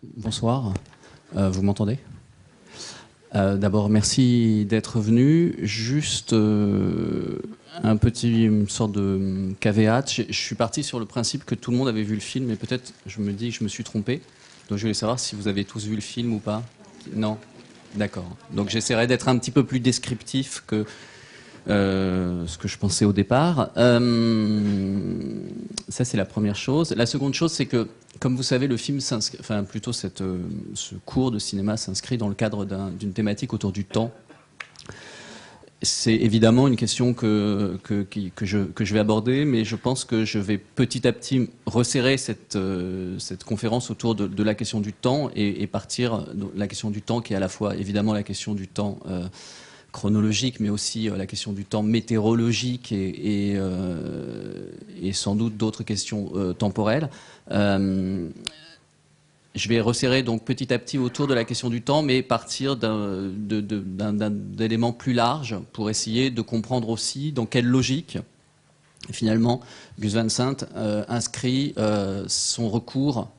Bonsoir, vous m'entendez? D'abord, merci d'être venu. Juste une sorte de caveat. Je suis parti sur le principe que tout le monde avait vu le film, mais peut-être je me dis que je me suis trompé. Donc je voulais savoir si vous avez tous vu le film ou pas. Non? D'accord. Donc j'essaierai d'être un petit peu plus descriptif que ce que je pensais au départ. Ça, c'est la première chose. La seconde chose, c'est que, comme vous savez, le film s'inscrit, enfin plutôt ce cours de cinéma s'inscrit dans le cadre d'une thématique autour du temps. C'est évidemment une question que je vais aborder, mais je pense que je vais petit à petit resserrer cette conférence autour de la question du temps et partir de la question du temps qui est à la fois évidemment la question du temps chronologique, mais aussi la question du temps météorologique et sans doute d'autres questions temporelles. Je vais resserrer donc petit à petit autour de la question du temps, mais partir d'éléments plus larges pour essayer de comprendre aussi dans quelle logique, finalement, Gus Van Sant inscrit son recours,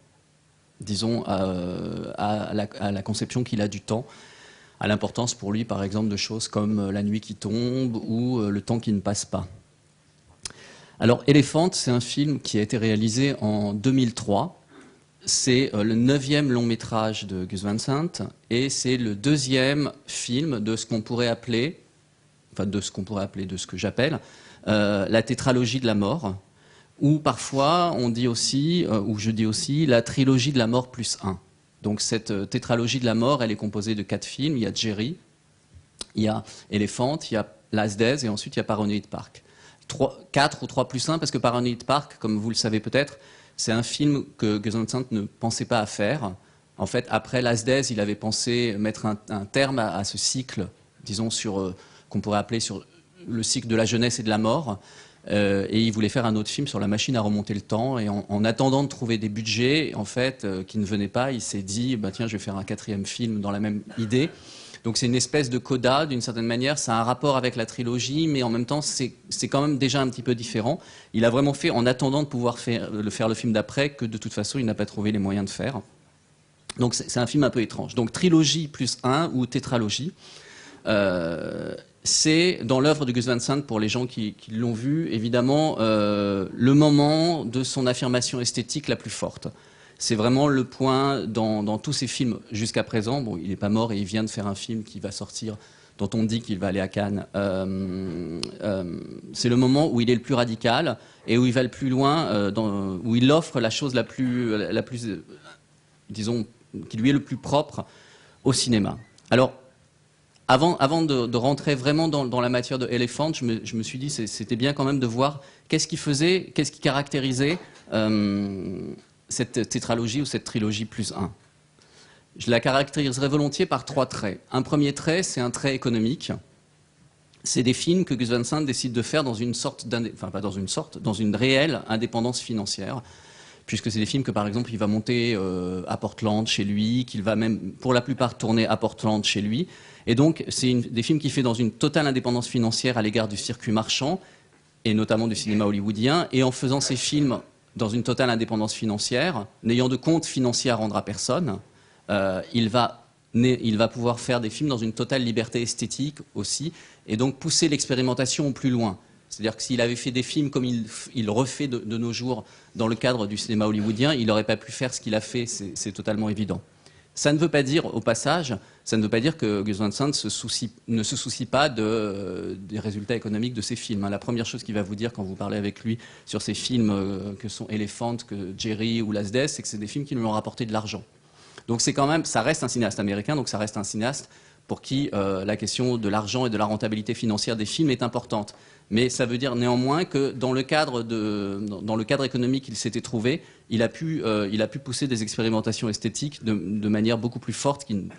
disons, à la conception qu'il a du temps, à l'importance pour lui, par exemple, de choses comme la nuit qui tombe ou le temps qui ne passe pas. Alors, Elephant, c'est un film qui a été réalisé en 2003. C'est le 9e long métrage de Gus Van Sant et c'est le 2e film de ce qu'on pourrait appeler, de ce que j'appelle, la tétralogie de la mort, ou parfois on dit aussi, ou je dis aussi, la trilogie de la mort plus 1. Donc cette tétralogie de la mort, elle est composée de 4 films. Il y a Jerry, il y a Elephant, il y a Last Days et ensuite il y a Paranoid Park. 4 ou 3 plus 1 parce que Paranoid Park, comme vous le savez peut-être, c'est un film que Gus Van Sant ne pensait pas à faire. En fait, après Last Days, il avait pensé mettre un terme à ce cycle, disons, qu'on pourrait appeler sur le cycle de la jeunesse et de la mort. Et il voulait faire un autre film sur la machine à remonter le temps. Et en attendant de trouver des budgets, en fait, qui ne venaient pas, il s'est dit, tiens, je vais faire un 4e film dans la même idée. Donc c'est une espèce de coda, d'une certaine manière, ça a un rapport avec la trilogie, mais en même temps c'est quand même déjà un petit peu différent. Il a vraiment fait, en attendant de pouvoir faire le film d'après, que de toute façon il n'a pas trouvé les moyens de faire. Donc c'est un film un peu étrange. Donc trilogie plus 1 ou tétralogie, c'est dans l'œuvre de Gus Van Sant, pour les gens qui l'ont vu, évidemment le moment de son affirmation esthétique la plus forte. C'est vraiment le point dans tous ses films jusqu'à présent. Bon, il n'est pas mort et il vient de faire un film qui va sortir, dont on dit qu'il va aller à Cannes. C'est le moment où il est le plus radical et où il va le plus loin, où il offre la chose la plus, disons, qui lui est le plus propre au cinéma. Alors, avant de rentrer vraiment dans la matière de Elephant, je me suis dit c'était bien quand même de voir qu'est-ce qui caractérisait cette tétralogie ou cette trilogie plus 1. Je la caractériserai volontiers par 3 traits. Un premier trait, c'est un trait économique. C'est des films que Gus Van Sant décide de faire dans une réelle indépendance financière, puisque c'est des films que, par exemple, il va monter à Portland chez lui, qu'il va même, pour la plupart, tourner à Portland chez lui. Et donc, c'est des films qu'il fait dans une totale indépendance financière à l'égard du circuit marchand, et notamment du cinéma hollywoodien, et en faisant ces films dans une totale indépendance financière, n'ayant de compte financier à rendre à personne, il va pouvoir faire des films dans une totale liberté esthétique aussi, et donc pousser l'expérimentation au plus loin. C'est-à-dire que s'il avait fait des films comme il refait de nos jours dans le cadre du cinéma hollywoodien, il n'aurait pas pu faire ce qu'il a fait, c'est totalement évident. Ça ne veut pas dire, au passage, ça ne veut pas dire que Gus Van Sant ne se soucie pas des résultats économiques de ses films. La première chose qu'il va vous dire quand vous parlez avec lui sur ces films que sont Elephant, que Jerry ou Last Days, c'est que c'est des films qui lui ont rapporté de l'argent. Donc c'est quand même, ça reste un cinéaste américain, donc ça reste un cinéaste pour qui la question de l'argent et de la rentabilité financière des films est importante. Mais ça veut dire néanmoins que dans le cadre économique qu'il s'était trouvé, il a pu pousser des expérimentations esthétiques de manière beaucoup plus forte qu'il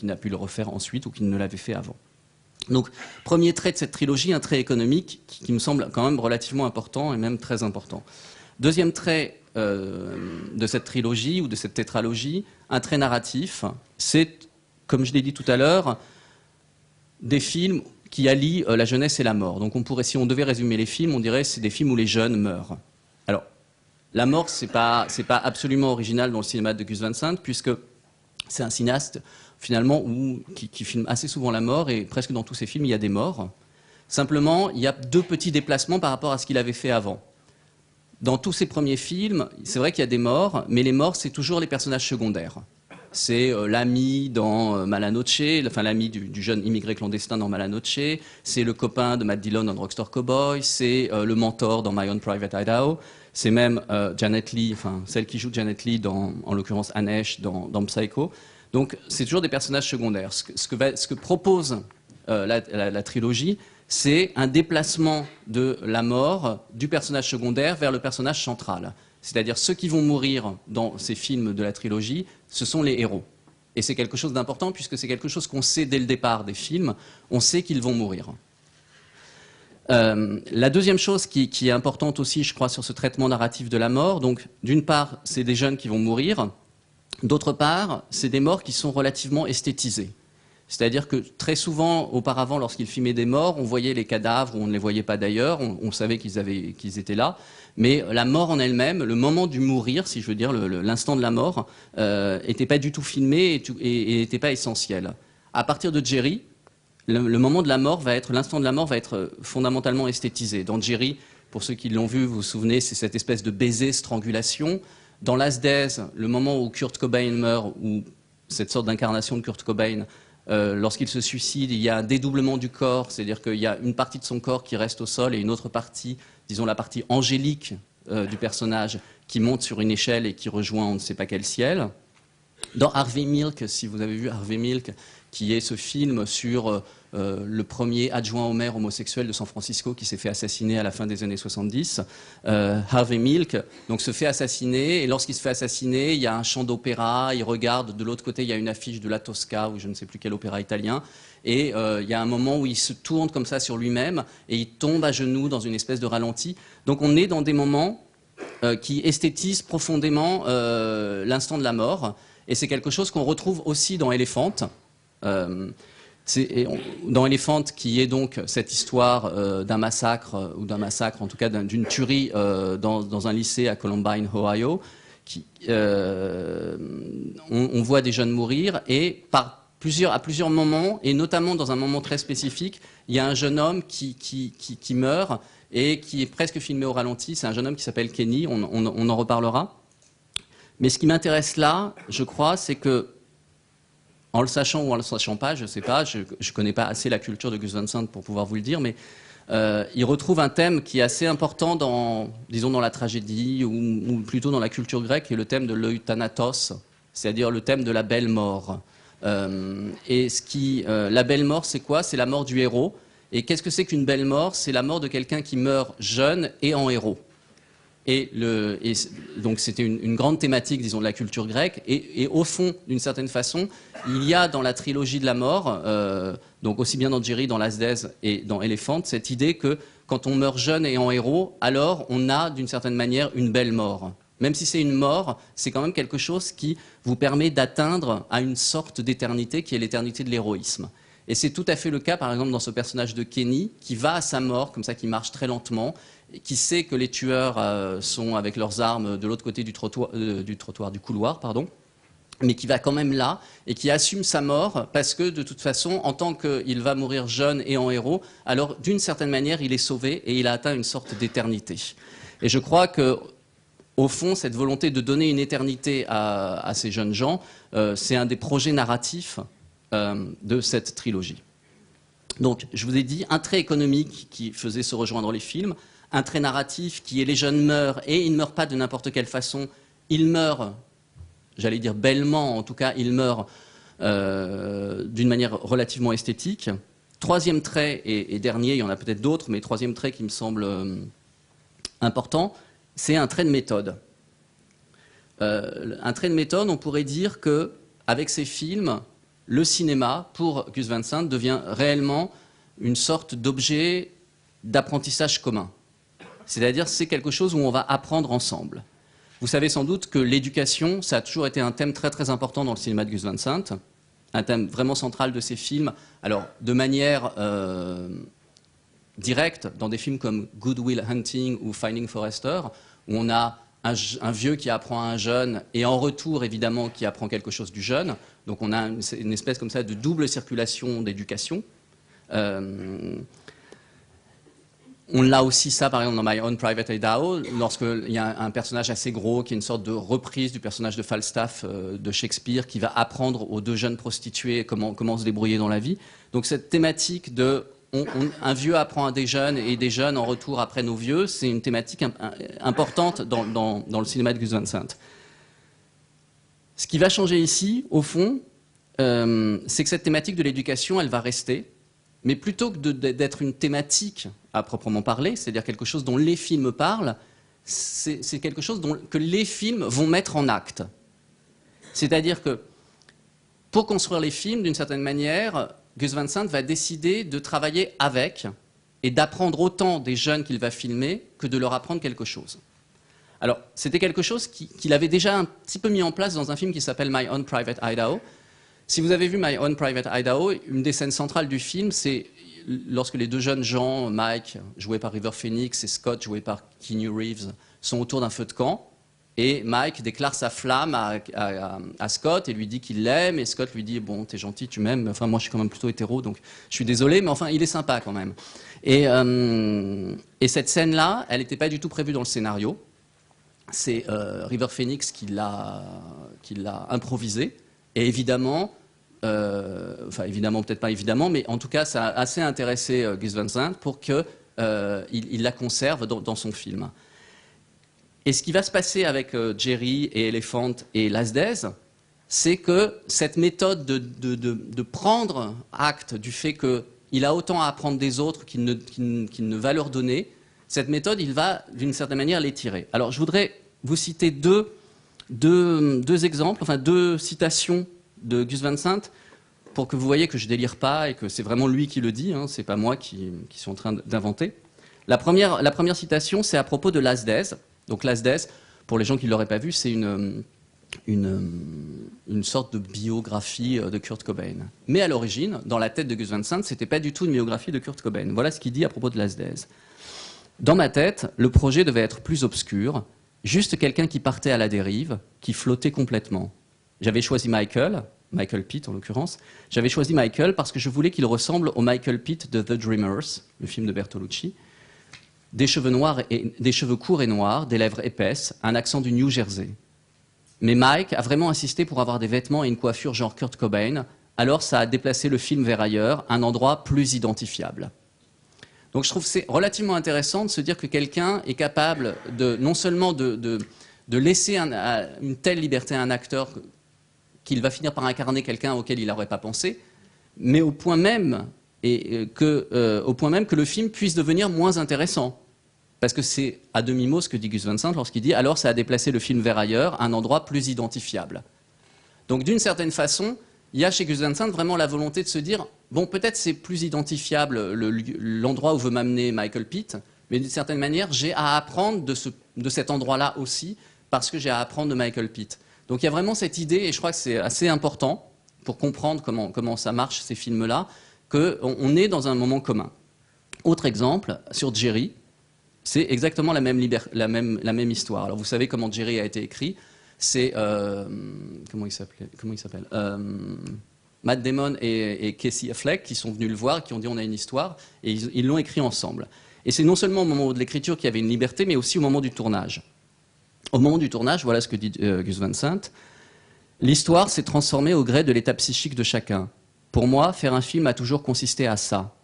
n'a pu le refaire ensuite ou qu'il ne l'avait fait avant. Donc, premier trait de cette trilogie, un trait économique qui me semble quand même relativement important et même très important. Deuxième trait de cette trilogie ou de cette tétralogie, un trait narratif, c'est, comme je l'ai dit tout à l'heure, des films qui allient la jeunesse et la mort. Donc on pourrait, si on devait résumer les films, on dirait que c'est des films où les jeunes meurent. Alors, la mort, c'est pas absolument original dans le cinéma de Gus Van Sant, puisque c'est un cinéaste finalement qui filme assez souvent la mort, et presque dans tous ses films il y a des morts. Simplement, il y a 2 petits déplacements par rapport à ce qu'il avait fait avant. Dans tous ses premiers films, c'est vrai qu'il y a des morts, mais les morts, c'est toujours les personnages secondaires. C'est l'ami dans Malanoche, enfin l'ami du jeune immigré clandestin dans Malanoche, c'est le copain de Matt Dillon dans Drugstore Cowboy, c'est le mentor dans My Own Private Idaho, c'est même Janet Leigh, enfin celle qui joue Janet Leigh dans, en l'occurrence Anesh dans Psycho. Donc c'est toujours des personnages secondaires. Ce que propose la trilogie, c'est un déplacement de la mort du personnage secondaire vers le personnage central. C'est-à-dire ceux qui vont mourir dans ces films de la trilogie, ce sont les héros. Et c'est quelque chose d'important puisque c'est quelque chose qu'on sait dès le départ des films, on sait qu'ils vont mourir. La deuxième chose qui est importante aussi, je crois, sur ce traitement narratif de la mort, donc d'une part, c'est des jeunes qui vont mourir, d'autre part, c'est des morts qui sont relativement esthétisées. C'est-à-dire que très souvent, auparavant, lorsqu'ils filmaient des morts, on voyait les cadavres, ou on ne les voyait pas d'ailleurs, on savait qu'ils étaient là, mais la mort en elle-même, le moment du mourir, si je veux dire, l'instant de la mort, n'était pas du tout filmé et n'était pas essentiel. À partir de Jerry, le moment de la mort l'instant de la mort va être fondamentalement esthétisé. Dans Jerry, pour ceux qui l'ont vu, vous vous souvenez, c'est cette espèce de baiser strangulation. Dans Last Days, le moment où Kurt Cobain meurt, ou cette sorte d'incarnation de Kurt Cobain, lorsqu'il se suicide, il y a un dédoublement du corps, c'est-à-dire qu'il y a une partie de son corps qui reste au sol et une autre partie, disons la partie angélique du personnage, qui monte sur une échelle et qui rejoint on ne sait pas quel ciel. Dans Harvey Milk, si vous avez vu Harvey Milk, qui est ce film sur le premier adjoint au maire homosexuel de San Francisco qui s'est fait assassiner à la fin des années 70. Harvey Milk donc, se fait assassiner, et lorsqu'il se fait assassiner, il y a un chant d'opéra, il regarde, de l'autre côté, il y a une affiche de la Tosca, ou je ne sais plus quel opéra italien, et il y a un moment où il se tourne comme ça sur lui-même, et il tombe à genoux dans une espèce de ralenti. Donc on est dans des moments qui esthétisent profondément l'instant de la mort, et c'est quelque chose qu'on retrouve aussi dans Elephant. Dans Elephant, qui est donc cette histoire d'un massacre, ou d'un massacre, en tout cas d'une tuerie dans un lycée à Columbine, Ohio, on voit des jeunes mourir, et à plusieurs moments, et notamment dans un moment très spécifique, il y a un jeune homme qui meurt, et qui est presque filmé au ralenti. C'est un jeune homme qui s'appelle Kenny, on en reparlera. Mais ce qui m'intéresse là, je crois, c'est que, en le sachant ou en le sachant pas, je ne sais pas, je ne connais pas assez la culture de Gus Van Sant pour pouvoir vous le dire, mais il retrouve un thème qui est assez important disons dans la tragédie, ou plutôt dans la culture grecque, qui est le thème de l'euthanatos, c'est-à-dire le thème de la belle mort. Et la belle mort, c'est quoi? C'est la mort du héros. Et qu'est-ce que c'est qu'une belle mort? C'est la mort de quelqu'un qui meurt jeune et en héros. Et donc c'était une grande thématique, disons, de la culture grecque. Et au fond, d'une certaine façon, il y a dans la trilogie de la mort, donc aussi bien dans Jerry, dans Last Days et dans Elephant, cette idée que quand on meurt jeune et en héros, alors on a d'une certaine manière une belle mort. Même si c'est une mort, c'est quand même quelque chose qui vous permet d'atteindre à une sorte d'éternité qui est l'éternité de l'héroïsme. Et c'est tout à fait le cas, par exemple, dans ce personnage de Kenny, qui va à sa mort, comme ça, qui marche très lentement, qui sait que les tueurs sont avec leurs armes de l'autre côté du couloir, pardon, mais qui va quand même là et qui assume sa mort parce que de toute façon, en tant qu'il va mourir jeune et en héros, alors d'une certaine manière, il est sauvé et il a atteint une sorte d'éternité. Et je crois que, au fond, cette volonté de donner une éternité à ces jeunes gens, c'est un des projets narratifs de cette trilogie. Donc, je vous ai dit, un trait économique qui faisait se rejoindre les films, un trait narratif qui est les jeunes meurent, et ils ne meurent pas de n'importe quelle façon, ils meurent, j'allais dire bellement, en tout cas, ils meurent d'une manière relativement esthétique. Troisième trait, et dernier, il y en a peut-être d'autres, mais troisième trait qui me semble important, c'est un trait de méthode. Un trait de méthode, on pourrait dire qu'avec ces films, le cinéma, pour Gus Van Sant, devient réellement une sorte d'objet d'apprentissage commun. C'est-à-dire, c'est quelque chose où on va apprendre ensemble. Vous savez sans doute que l'éducation, ça a toujours été un thème très très important dans le cinéma de Gus Van Sant, un thème vraiment central de ses films. Alors, de manière directe, dans des films comme Good Will Hunting ou Finding Forrester, où on a un vieux qui apprend à un jeune, et en retour, évidemment, qui apprend quelque chose du jeune. Donc on a une espèce comme ça de double circulation d'éducation. On l'a aussi ça, par exemple, dans My Own Private Idaho, lorsqu'il y a un personnage assez gros qui est une sorte de reprise du personnage de Falstaff de Shakespeare qui va apprendre aux deux jeunes prostituées comment se débrouiller dans la vie. Donc cette thématique de un vieux apprend à des jeunes et des jeunes en retour apprennent aux vieux, c'est une thématique importante dans le cinéma de Gus Van Sant. Ce qui va changer ici, au fond, c'est que cette thématique de l'éducation, elle va rester. Mais plutôt que d'être une thématique à proprement parler, c'est-à-dire quelque chose dont les films parlent, c'est quelque chose que les films vont mettre en acte. C'est-à-dire que pour construire les films, d'une certaine manière, Gus Van Sant va décider de travailler avec et d'apprendre autant des jeunes qu'il va filmer que de leur apprendre quelque chose. Alors, c'était quelque chose qu'il avait déjà un petit peu mis en place dans un film qui s'appelle My Own Private Idaho. Si vous avez vu My Own Private Idaho, une des scènes centrales du film, c'est lorsque les deux jeunes gens, Mike, joué par River Phoenix, et Scott, joué par Keanu Reeves, sont autour d'un feu de camp. Et Mike déclare sa flamme à Scott et lui dit qu'il l'aime. Et Scott lui dit « Bon, t'es gentil, tu m'aimes. Enfin, moi, je suis quand même plutôt hétéro, donc je suis désolé, mais enfin, il est sympa quand même. » Et cette scène-là, elle n'était pas du tout prévue dans le scénario. C'est River Phoenix qui l'a improvisée. Et évidemment, enfin évidemment, peut-être pas évidemment, mais en tout cas, ça a assez intéressé Gus Van Sant pour qu'il la conserve dans son film. Et ce qui va se passer avec Jerry et Elephant et Last Days, c'est que cette méthode de prendre acte du fait qu'il a autant à apprendre des autres qu'il ne va leur donner, cette méthode, il va d'une certaine manière l'étirer. Alors je voudrais vous citer deux exemples, enfin deux citations de Gus Van Sant pour que vous voyez que je délire pas et que c'est vraiment lui qui le dit, hein, c'est pas moi qui suis en train d'inventer. La première citation, c'est à propos de Last Days. Donc Last Days, pour les gens qui ne l'auraient pas vu, c'est une sorte de biographie de Kurt Cobain. Mais à l'origine, dans la tête de Gus Van Sant, c'était pas du tout une biographie de Kurt Cobain. Voilà ce qu'il dit à propos de Last Days. Dans ma tête, le projet devait être plus obscur, juste quelqu'un qui partait à la dérive, qui flottait complètement. J'avais choisi Michael Pitt en l'occurrence, j'avais choisi Michael parce que je voulais qu'il ressemble au Michael Pitt de The Dreamers, le film de Bertolucci. Des cheveux courts et noirs, des lèvres épaisses, un accent du New Jersey. Mais Mike a vraiment insisté pour avoir des vêtements et une coiffure genre Kurt Cobain, alors ça a déplacé le film vers ailleurs, un endroit plus identifiable. Donc je trouve que c'est relativement intéressant de se dire que quelqu'un est capable non seulement de laisser une telle liberté à un acteur qu'il va finir par incarner quelqu'un auquel il n'aurait pas pensé, mais au point même que le film puisse devenir moins intéressant. Parce que c'est à demi-mot ce que dit Gus Van Sant lorsqu'il dit « alors ça a déplacé le film vers ailleurs, un endroit plus identifiable ». Donc d'une certaine façon, il y a chez Gus Van Sant vraiment la volonté de se dire « bon, peut-être c'est plus identifiable l'endroit où veut m'amener Michael Pitt, mais d'une certaine manière, j'ai à apprendre de cet endroit-là aussi, parce que j'ai à apprendre de Michael Pitt ». Donc il y a vraiment cette idée, et je crois que c'est assez important pour comprendre comment ça marche, ces films-là, qu'on est dans un moment commun. Autre exemple, sur Jerry, c'est exactement la même histoire. Alors vous savez comment Jerry a été écrit, c'est... comment il s'appelle Matt Damon et Casey Affleck qui sont venus le voir, qui ont dit on a une histoire, et ils l'ont écrit ensemble. Et c'est non seulement au moment de l'écriture qu'il y avait une liberté, mais aussi au moment du tournage. Au moment du tournage, voilà ce que dit Gus Van Sant. L'histoire s'est transformée au gré de l'état psychique de chacun. Pour moi, faire un film a toujours consisté à ça.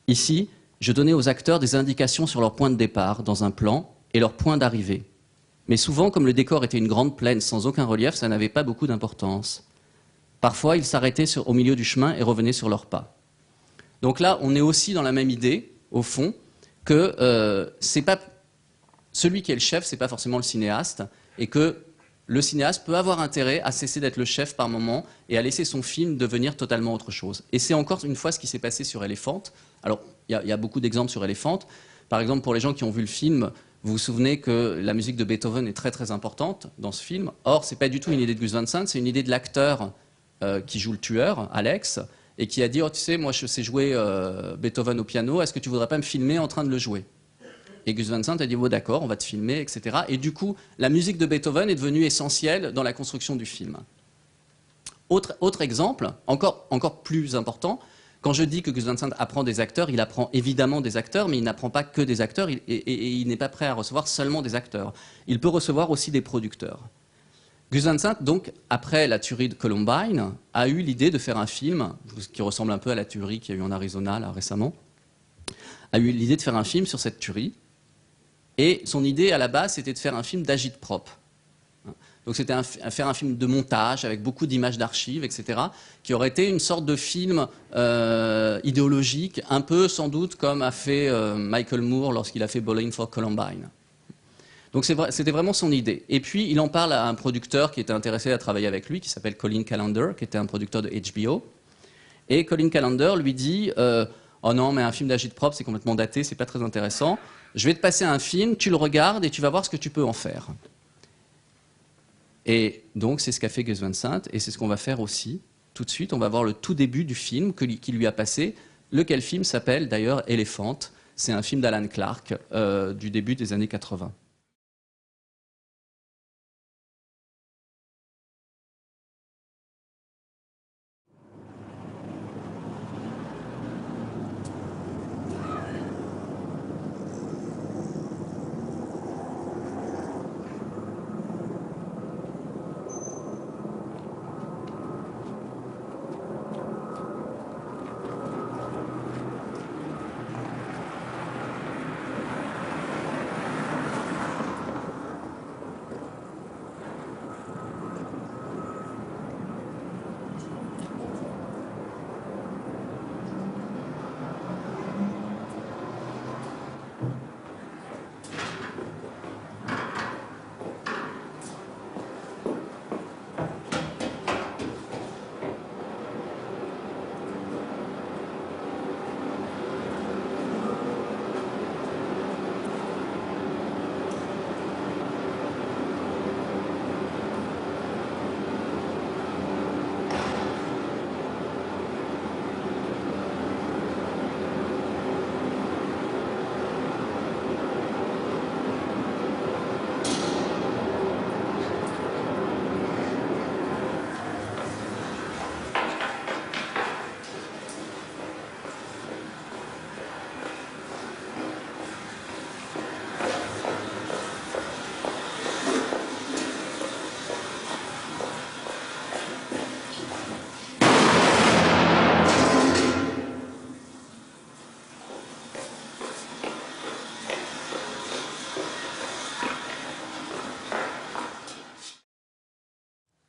Ici, je donnais aux acteurs des indications sur leur point de départ, dans un plan, et leur point d'arrivée. Mais souvent, comme le décor était une grande plaine sans aucun relief, ça n'avait pas beaucoup d'importance. Parfois, ils s'arrêtaient au milieu du chemin et revenaient sur leurs pas. Donc là, on est aussi dans la même idée, au fond, que c'est pas celui qui est le chef, c'est pas forcément le cinéaste, et que le cinéaste peut avoir intérêt à cesser d'être le chef par moment et à laisser son film devenir totalement autre chose. Et c'est encore une fois ce qui s'est passé sur Elephant. Alors, il y a beaucoup d'exemples sur Elephant. Par exemple, pour les gens qui ont vu le film, vous vous souvenez que la musique de Beethoven est très très importante dans ce film. Or, c'est pas du tout une idée de Gus Van Sant, c'est une idée de l'acteur qui joue le tueur, Alex, et qui a dit « Oh, tu sais, moi je sais jouer Beethoven au piano, est-ce que tu voudrais pas me filmer en train de le jouer ?» et Gus Van Sant a dit oh, d'accord, on va te filmer, etc. Et du coup, la musique de Beethoven est devenue essentielle dans la construction du film. Autre exemple, encore plus important, quand je dis que Gus Van Sant apprend des acteurs, il apprend évidemment des acteurs, mais il n'apprend pas que des acteurs, et il n'est pas prêt à recevoir seulement des acteurs. Il peut recevoir aussi des producteurs. Gus Van Sant, donc, après la tuerie de Columbine, a eu l'idée de faire un film, qui ressemble un peu à la tuerie qu'il y a eu en Arizona là, récemment, a eu l'idée de faire un film sur cette tuerie, et son idée à la base, c'était de faire un film d'agite-prop. Donc c'était faire un film de montage avec beaucoup d'images d'archives, etc., qui aurait été une sorte de film idéologique, un peu sans doute comme a fait Michael Moore lorsqu'il a fait Bowling for Columbine. Donc c'était vraiment son idée. Et puis il en parle à un producteur qui était intéressé à travailler avec lui, qui s'appelle Colin Callender, qui était un producteur de HBO. Et Colin Callender lui dit oh non, mais un film d'agite-prop, c'est complètement daté, c'est pas très intéressant. Je vais te passer un film, tu le regardes et tu vas voir ce que tu peux en faire. Et donc, c'est ce qu'a fait Gus Van Sant, et c'est ce qu'on va faire aussi, tout de suite. On va voir le tout début du film qui lui a passé, lequel film s'appelle d'ailleurs Elephant. C'est un film d'Alan Clark du début des années 80.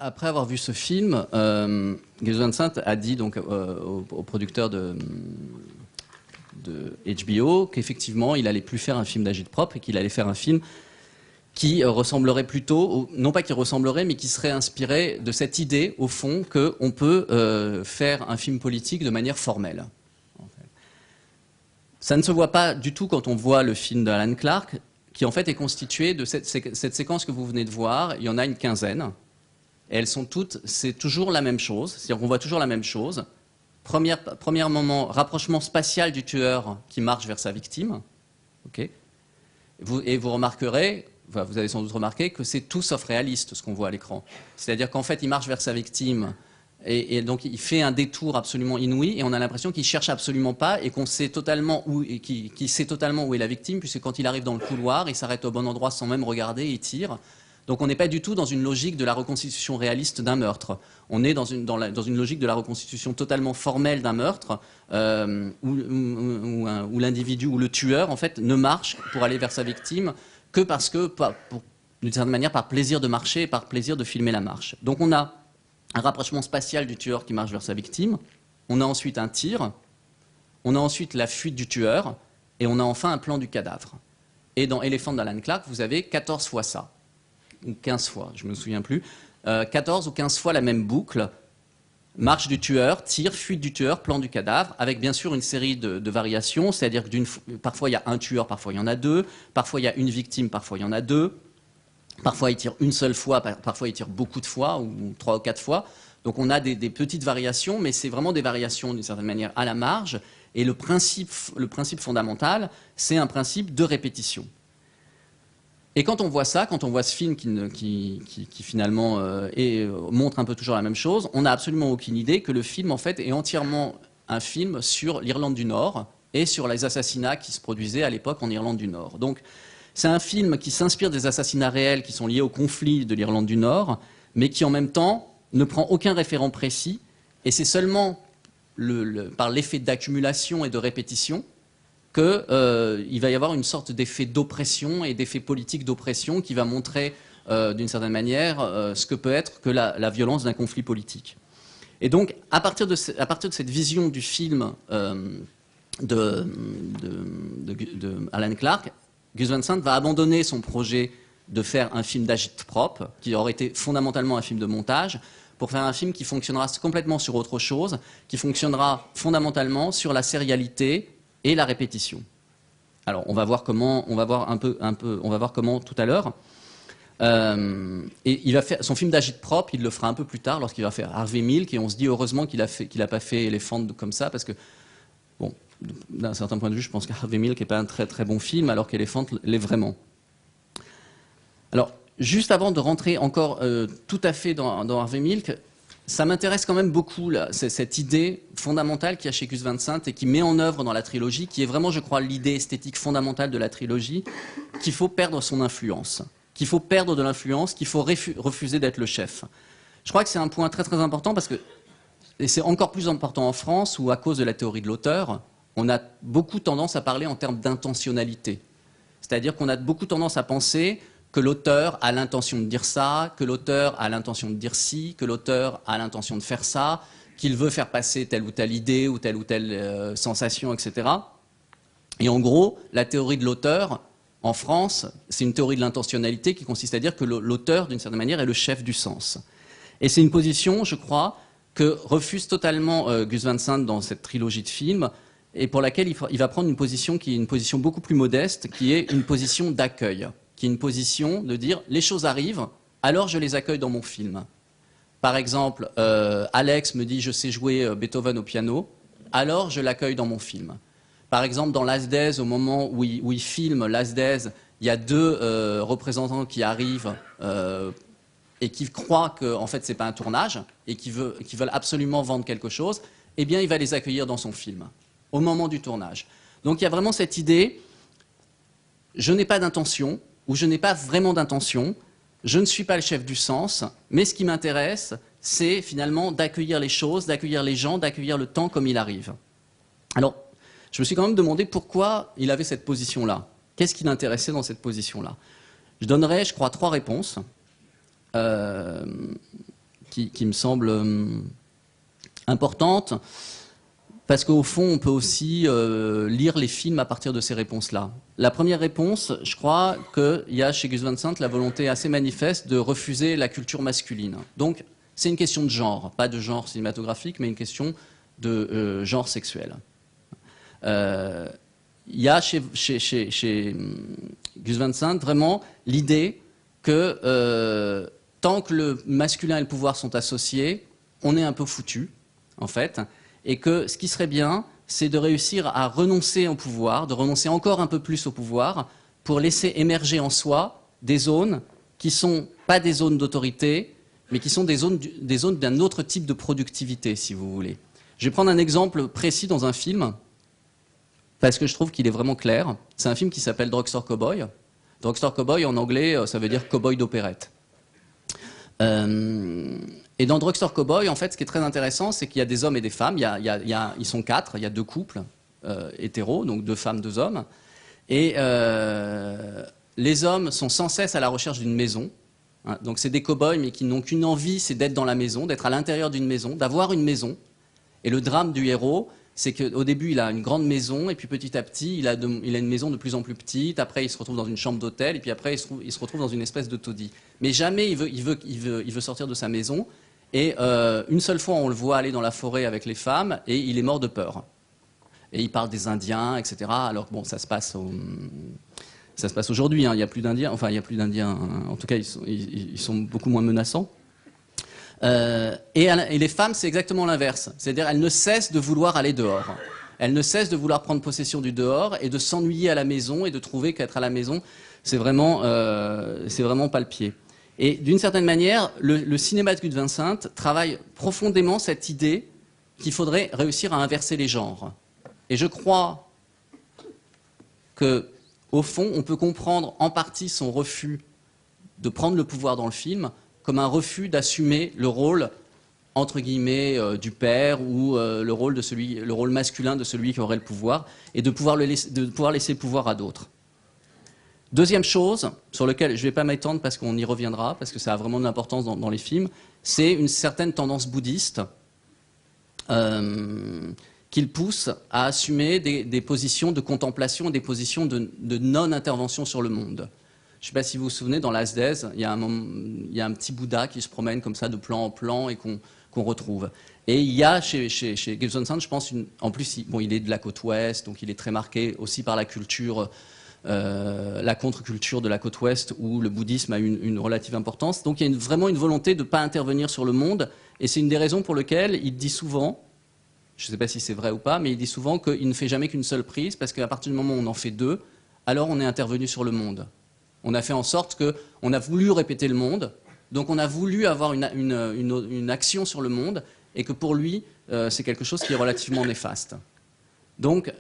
Après avoir vu ce film, Gus Van Sant a dit donc, au producteur de HBO qu'effectivement, il allait plus faire un film d'agite-prop et qu'il allait faire un film qui ressemblerait plutôt, non pas qui ressemblerait, mais qui serait inspiré de cette idée, au fond, qu'on peut faire un film politique de manière formelle. Ça ne se voit pas du tout quand on voit le film d'Alan Clark, qui en fait est constitué de cette séquence que vous venez de voir. Il y en a une quinzaine. Et elles sont toutes, c'est toujours la même chose, c'est-à-dire qu'on voit toujours la même chose. Premier moment, rapprochement spatial du tueur qui marche vers sa victime. Okay. Et vous remarquerez, vous avez sans doute remarqué, que c'est tout sauf réaliste ce qu'on voit à l'écran. C'est-à-dire qu'en fait, il marche vers sa victime, et donc il fait un détour absolument inouï, et on a l'impression qu'il cherche absolument pas, et qu'on sait totalement qu'il sait totalement où est la victime, puisque quand il arrive dans le couloir, il s'arrête au bon endroit sans même regarder, il tire. Donc on n'est pas du tout dans une logique de la reconstitution réaliste d'un meurtre. On est dans une logique de la reconstitution totalement formelle d'un meurtre, où l'individu, ou le tueur, en fait, ne marche pour aller vers sa victime que parce que, d'une certaine manière, par plaisir de marcher et par plaisir de filmer la marche. Donc on a un rapprochement spatial du tueur qui marche vers sa victime, on a ensuite un tir, on a ensuite la fuite du tueur, et on a enfin un plan du cadavre. Et dans Elephant d'Alan Clark, vous avez 14 fois ça. Ou 15 fois, je ne me souviens plus, 14 ou 15 fois la même boucle, marche du tueur, tir, fuite du tueur, plan du cadavre, avec bien sûr une série de variations, c'est-à-dire que parfois il y a un tueur, parfois il y en a deux, parfois il y a une victime, parfois il y en a deux, parfois il tire une seule fois, parfois il tire beaucoup de fois, ou 3 ou 4 fois, donc on a des petites variations, mais c'est vraiment des variations d'une certaine manière à la marge, Et le principe fondamental, c'est un principe de répétition. Et quand on voit ça, quand on voit ce film qui finalement montre un peu toujours la même chose, on n'a absolument aucune idée que le film en fait est entièrement un film sur l'Irlande du Nord et sur les assassinats qui se produisaient à l'époque en Irlande du Nord. Donc c'est un film qui s'inspire des assassinats réels qui sont liés au conflit de l'Irlande du Nord, mais qui en même temps ne prend aucun référent précis, et c'est seulement par l'effet d'accumulation et de répétition qu'il va y avoir une sorte d'effet d'oppression et d'effet politique d'oppression qui va montrer d'une certaine manière ce que peut être que la violence d'un conflit politique. Et donc, à partir de cette vision du film de Alan Clarke, Gus Van Sant va abandonner son projet de faire un film d'agit-prop, qui aurait été fondamentalement un film de montage, pour faire un film qui fonctionnera complètement sur autre chose, qui fonctionnera fondamentalement sur la sérialité et la répétition. Alors, on va voir comment tout à l'heure. Et il va faire son film d'agit-prop, il le fera un peu plus tard lorsqu'il va faire Harvey Milk, et on se dit heureusement qu'il a pas fait Elephant comme ça, parce que bon, d'un certain point de vue, je pense qu'Harvey Milk n'est pas un très très bon film, alors qu'Elephant l'est vraiment. Alors, juste avant de rentrer encore tout à fait dans Harvey Milk, ça m'intéresse quand même beaucoup là, cette idée fondamentale qu'il y a chez Gus Van Sant et qui met en œuvre dans la trilogie, qui est vraiment, je crois, l'idée esthétique fondamentale de la trilogie, qu'il faut perdre son influence, qu'il faut perdre de l'influence, qu'il faut refuser d'être le chef. Je crois que c'est un point très très important parce que, et c'est encore plus important en France où à cause de la théorie de l'auteur, on a beaucoup tendance à parler en termes d'intentionnalité. C'est-à-dire qu'on a beaucoup tendance à penser que l'auteur a l'intention de dire ça, que l'auteur a l'intention de dire ci, que l'auteur a l'intention de faire ça, qu'il veut faire passer telle ou telle idée ou telle sensation, etc. Et en gros, la théorie de l'auteur, en France, c'est une théorie de l'intentionnalité qui consiste à dire que l'auteur, d'une certaine manière, est le chef du sens. Et c'est une position, je crois, que refuse totalement Gus Van Sant dans cette trilogie de films, et pour laquelle il va prendre une position qui est une position beaucoup plus modeste, qui est une position d'accueil, qui est une position de dire les choses arrivent, alors je les accueille dans mon film. Par exemple, Alex me dit je sais jouer Beethoven au piano, alors je l'accueille dans mon film. Par exemple, dans Last Days, au moment où il filme Last Days, il y a deux représentants qui arrivent et qui croient que en fait c'est pas un tournage et qui veulent absolument vendre quelque chose. Eh bien, il va les accueillir dans son film au moment du tournage. Donc il y a vraiment cette idée, je n'ai pas d'intention, ou je n'ai pas vraiment d'intention, je ne suis pas le chef du sens, mais ce qui m'intéresse, c'est finalement d'accueillir les choses, d'accueillir les gens, d'accueillir le temps comme il arrive. Alors, je me suis quand même demandé pourquoi il avait cette position-là. Qu'est-ce qui l'intéressait dans cette position-là? Je donnerai, je crois, 3 réponses qui me semblent importantes. Parce qu'au fond, on peut aussi lire les films à partir de ces réponses-là. La première réponse, je crois qu'il y a chez Gus Van Sant la volonté assez manifeste de refuser la culture masculine. Donc, c'est une question de genre, pas de genre cinématographique, mais une question de genre sexuel. Il y a chez Gus Van Sant vraiment l'idée que tant que le masculin et le pouvoir sont associés, on est un peu foutu, en fait. Et que ce qui serait bien, c'est de réussir à renoncer au pouvoir, de renoncer encore un peu plus au pouvoir, pour laisser émerger en soi des zones qui ne sont pas des zones d'autorité, mais qui sont des zones d'un autre type de productivité, si vous voulez. Je vais prendre un exemple précis dans un film, parce que je trouve qu'il est vraiment clair. C'est un film qui s'appelle Drugstore Cowboy. Drugstore Cowboy, en anglais, ça veut dire cowboy d'opérette. Et dans Drugstore Cowboy, en fait, ce qui est très intéressant, c'est qu'il y a des hommes et des femmes. Ils sont 4, il y a 2 couples hétéros, donc 2 femmes, 2 hommes. Et les hommes sont sans cesse à la recherche d'une maison. Hein, donc c'est des cow-boys, mais qui n'ont qu'une envie, c'est d'être dans la maison, d'être à l'intérieur d'une maison, d'avoir une maison. Et le drame du héros, c'est qu'au début, il a une grande maison, et puis petit à petit, il a une maison de plus en plus petite. Après, il se retrouve dans une chambre d'hôtel, et puis après, il se retrouve dans une espèce de taudis. Mais jamais il veut sortir de sa maison. Et une seule fois, on le voit aller dans la forêt avec les femmes, et il est mort de peur. Et il parle des Indiens, etc. Alors bon, ça se passe aujourd'hui. Hein. Il n'y a plus d'Indiens. Enfin, il n'y a plus d'Indiens. En tout cas, ils sont beaucoup moins menaçants. Et les femmes, c'est exactement l'inverse. C'est-à-dire, elles ne cessent de vouloir aller dehors. Elle ne cesse de vouloir prendre possession du dehors et de s'ennuyer à la maison et de trouver qu'être à la maison, c'est vraiment pas le pied. Et d'une certaine manière, le cinéma de Gus Van Sant travaille profondément cette idée qu'il faudrait réussir à inverser les genres. Et je crois que, au fond, on peut comprendre en partie son refus de prendre le pouvoir dans le film comme un refus d'assumer le rôle entre guillemets du père ou le rôle masculin de celui qui aurait le pouvoir et de pouvoir laisser le pouvoir à d'autres. Deuxième chose, sur laquelle je ne vais pas m'étendre parce qu'on y reviendra, parce que ça a vraiment de l'importance dans les films, c'est une certaine tendance bouddhiste qu'il pousse à assumer des positions de contemplation et des positions de non-intervention sur le monde. Je ne sais pas si vous vous souvenez, dans Last Days, il y a un petit Bouddha qui se promène comme ça de plan en plan et qu'on retrouve. Et il y a chez Gus Van Sant, je pense, en plus, il est de la côte ouest, donc il est très marqué aussi par la culture, la contre-culture de la côte ouest où le bouddhisme a une relative importance. Donc il y a vraiment une volonté de ne pas intervenir sur le monde. Et c'est une des raisons pour lesquelles il dit souvent, je ne sais pas si c'est vrai ou pas, mais il dit souvent qu'il ne fait jamais qu'une seule prise, parce qu'à partir du moment où on en fait deux, alors on est intervenu sur le monde. On a fait en sorte qu'on a voulu répéter le monde, donc on a voulu avoir une action sur le monde, et que pour lui, c'est quelque chose qui est relativement néfaste. Donc,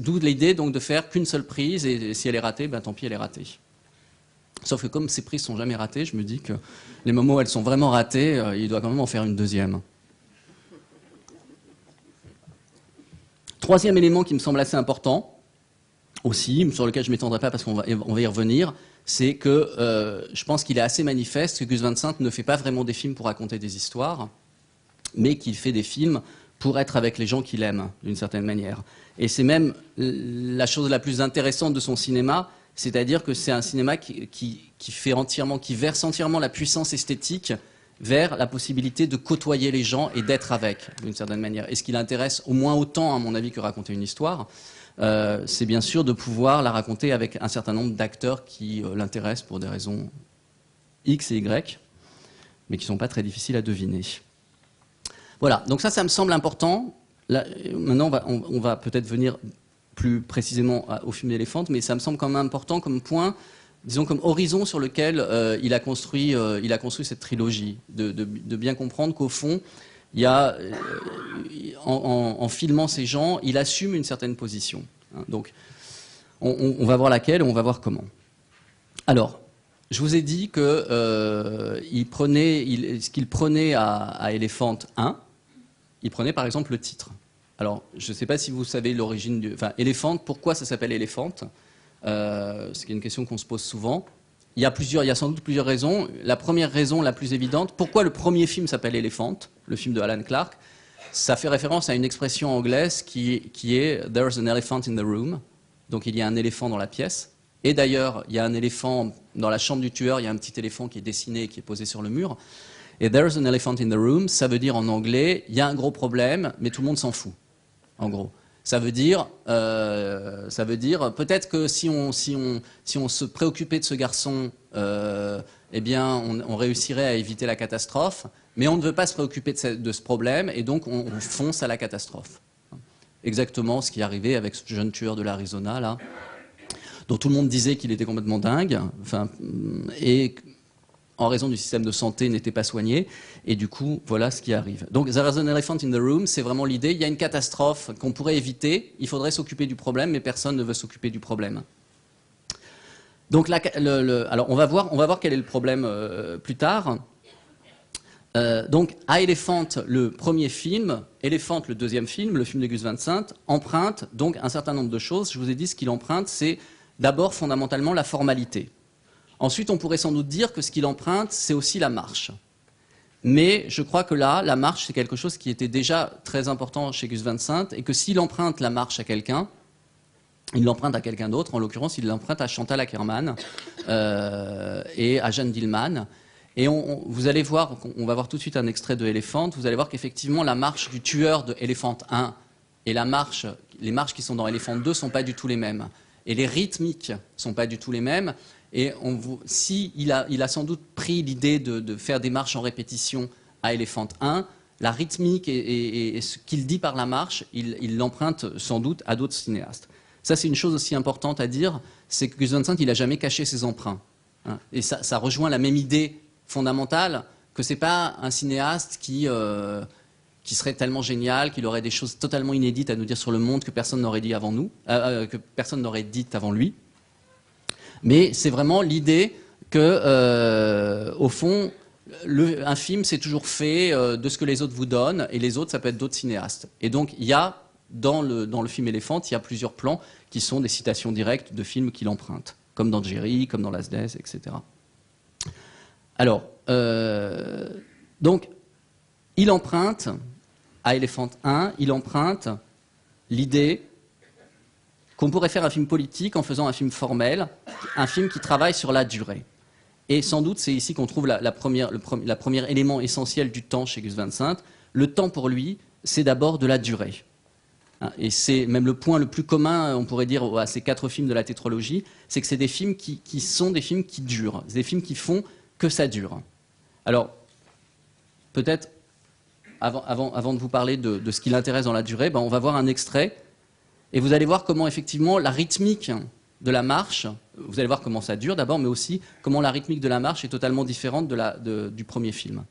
d'où l'idée de faire qu'une seule prise, et si elle est ratée, ben, tant pis, elle est ratée. Sauf que comme ces prises sont jamais ratées, je me dis que les moments où elles sont vraiment ratées, il doit quand même en faire une deuxième. Troisième élément qui me semble assez important, aussi, sur lequel je ne m'étendrai pas parce qu'on va y revenir, c'est que je pense qu'il est assez manifeste que Gus Van Sant ne fait pas vraiment des films pour raconter des histoires, mais qu'il fait des films pour être avec les gens qu'il aime, d'une certaine manière. Et c'est même la chose la plus intéressante de son cinéma, c'est-à-dire que c'est un cinéma qui verse entièrement la puissance esthétique vers la possibilité de côtoyer les gens et d'être avec, d'une certaine manière. Et ce qui l'intéresse au moins autant, à mon avis, que raconter une histoire, c'est bien sûr de pouvoir la raconter avec un certain nombre d'acteurs qui l'intéressent pour des raisons X et Y, mais qui ne sont pas très difficiles à deviner. Voilà, donc ça me semble important. Là, maintenant, on va peut-être venir plus précisément au film d'Éléphant, mais ça me semble quand même important comme point, disons comme horizon sur lequel il a construit cette trilogie, de bien comprendre qu'au fond, il y a, en filmant ces gens, il assume une certaine position. Donc, on va voir laquelle et on va voir comment. Alors, je vous ai dit que ce qu'il prenait à Éléphant 1, il prenait par exemple le titre. Alors, je ne sais pas si vous savez l'origine du... Enfin, Éléphant, pourquoi ça s'appelle Éléphant ? C'est une question qu'on se pose souvent. Il y a sans doute plusieurs raisons. La première raison, la plus évidente, pourquoi le premier film s'appelle Éléphant, le film de Alan Clark ? Ça fait référence à une expression anglaise qui est « There's an elephant in the room ». Donc il y a un éléphant dans la pièce. Et d'ailleurs, il y a un éléphant dans la chambre du tueur, il y a un petit éléphant qui est dessiné et qui est posé sur le mur. Et « There's an elephant in the room », ça veut dire en anglais « il y a un gros problème, mais tout le monde s'en fout ». En gros. Ça veut dire peut-être que si on se préoccupait de ce garçon, eh bien, on réussirait à éviter la catastrophe, mais on ne veut pas se préoccuper de ce problème, et donc on fonce à la catastrophe. Exactement ce qui est arrivé avec ce jeune tueur de l'Arizona, là, dont tout le monde disait qu'il était complètement dingue, et en raison du système de santé, n'était pas soigné, et du coup, voilà ce qui arrive. Donc, There's an elephant in the room, c'est vraiment l'idée, il y a une catastrophe qu'on pourrait éviter, il faudrait s'occuper du problème, mais personne ne veut s'occuper du problème. Donc, alors, on va voir quel est le problème plus tard. Donc, à Éléphant, le premier film, Éléphant, le deuxième film, le film de Gus Van Sant, emprunte donc un certain nombre de choses. Je vous ai dit, ce qu'il emprunte, c'est d'abord fondamentalement la formalité. Ensuite, on pourrait sans doute dire que ce qu'il emprunte, c'est aussi la marche. Mais je crois que là, la marche, c'est quelque chose qui était déjà très important chez Gus Van Sant, et que s'il emprunte la marche à quelqu'un, il l'emprunte à quelqu'un d'autre. En l'occurrence, il l'emprunte à Chantal Akerman et à Jeanne Dillman. Et vous allez voir, on va voir tout de suite un extrait de Éléphant, vous allez voir qu'effectivement, la marche du tueur de Éléphant 1 et les marches qui sont dans Éléphant 2 ne sont pas du tout les mêmes. Et les rythmiques ne sont pas du tout les mêmes. Et il a sans doute pris l'idée de faire des marches en répétition à Éléphant 1, la rythmique et ce qu'il dit par la marche, il l'emprunte sans doute à d'autres cinéastes. Ça, c'est une chose aussi importante à dire, c'est que Gus Van Sant, il n'a jamais caché ses emprunts. Hein. Et ça rejoint la même idée fondamentale, que c'est pas un cinéaste qui serait tellement génial, qu'il aurait des choses totalement inédites à nous dire sur le monde que personne n'aurait dit avant nous, que personne n'aurait dites avant lui. Mais c'est vraiment l'idée que, au fond, un film, c'est toujours fait de ce que les autres vous donnent, et les autres, ça peut être d'autres cinéastes. Et donc, il y a, dans le film Éléphant, il y a plusieurs plans qui sont des citations directes de films qu'il emprunte, comme dans Jerry, comme dans Last Days, etc. Alors, donc, il emprunte, à Éléphant 1, il emprunte l'idée qu'on pourrait faire un film politique en faisant un film formel, un film qui travaille sur la durée. Et sans doute, c'est ici qu'on trouve la première élément essentiel du temps chez Gus Van Sant. Le temps, pour lui, c'est d'abord de la durée. Et c'est même le point le plus commun, on pourrait dire, à ces 4 films de la tétralogie, c'est que c'est des films qui sont des films qui durent. C'est des films qui font que ça dure. Alors, peut-être, avant de vous parler de ce qui l'intéresse dans la durée, on va voir un extrait. Et vous allez voir comment, effectivement, la rythmique de la marche, vous allez voir comment ça dure d'abord, mais aussi comment la rythmique de la marche est totalement différente du premier film.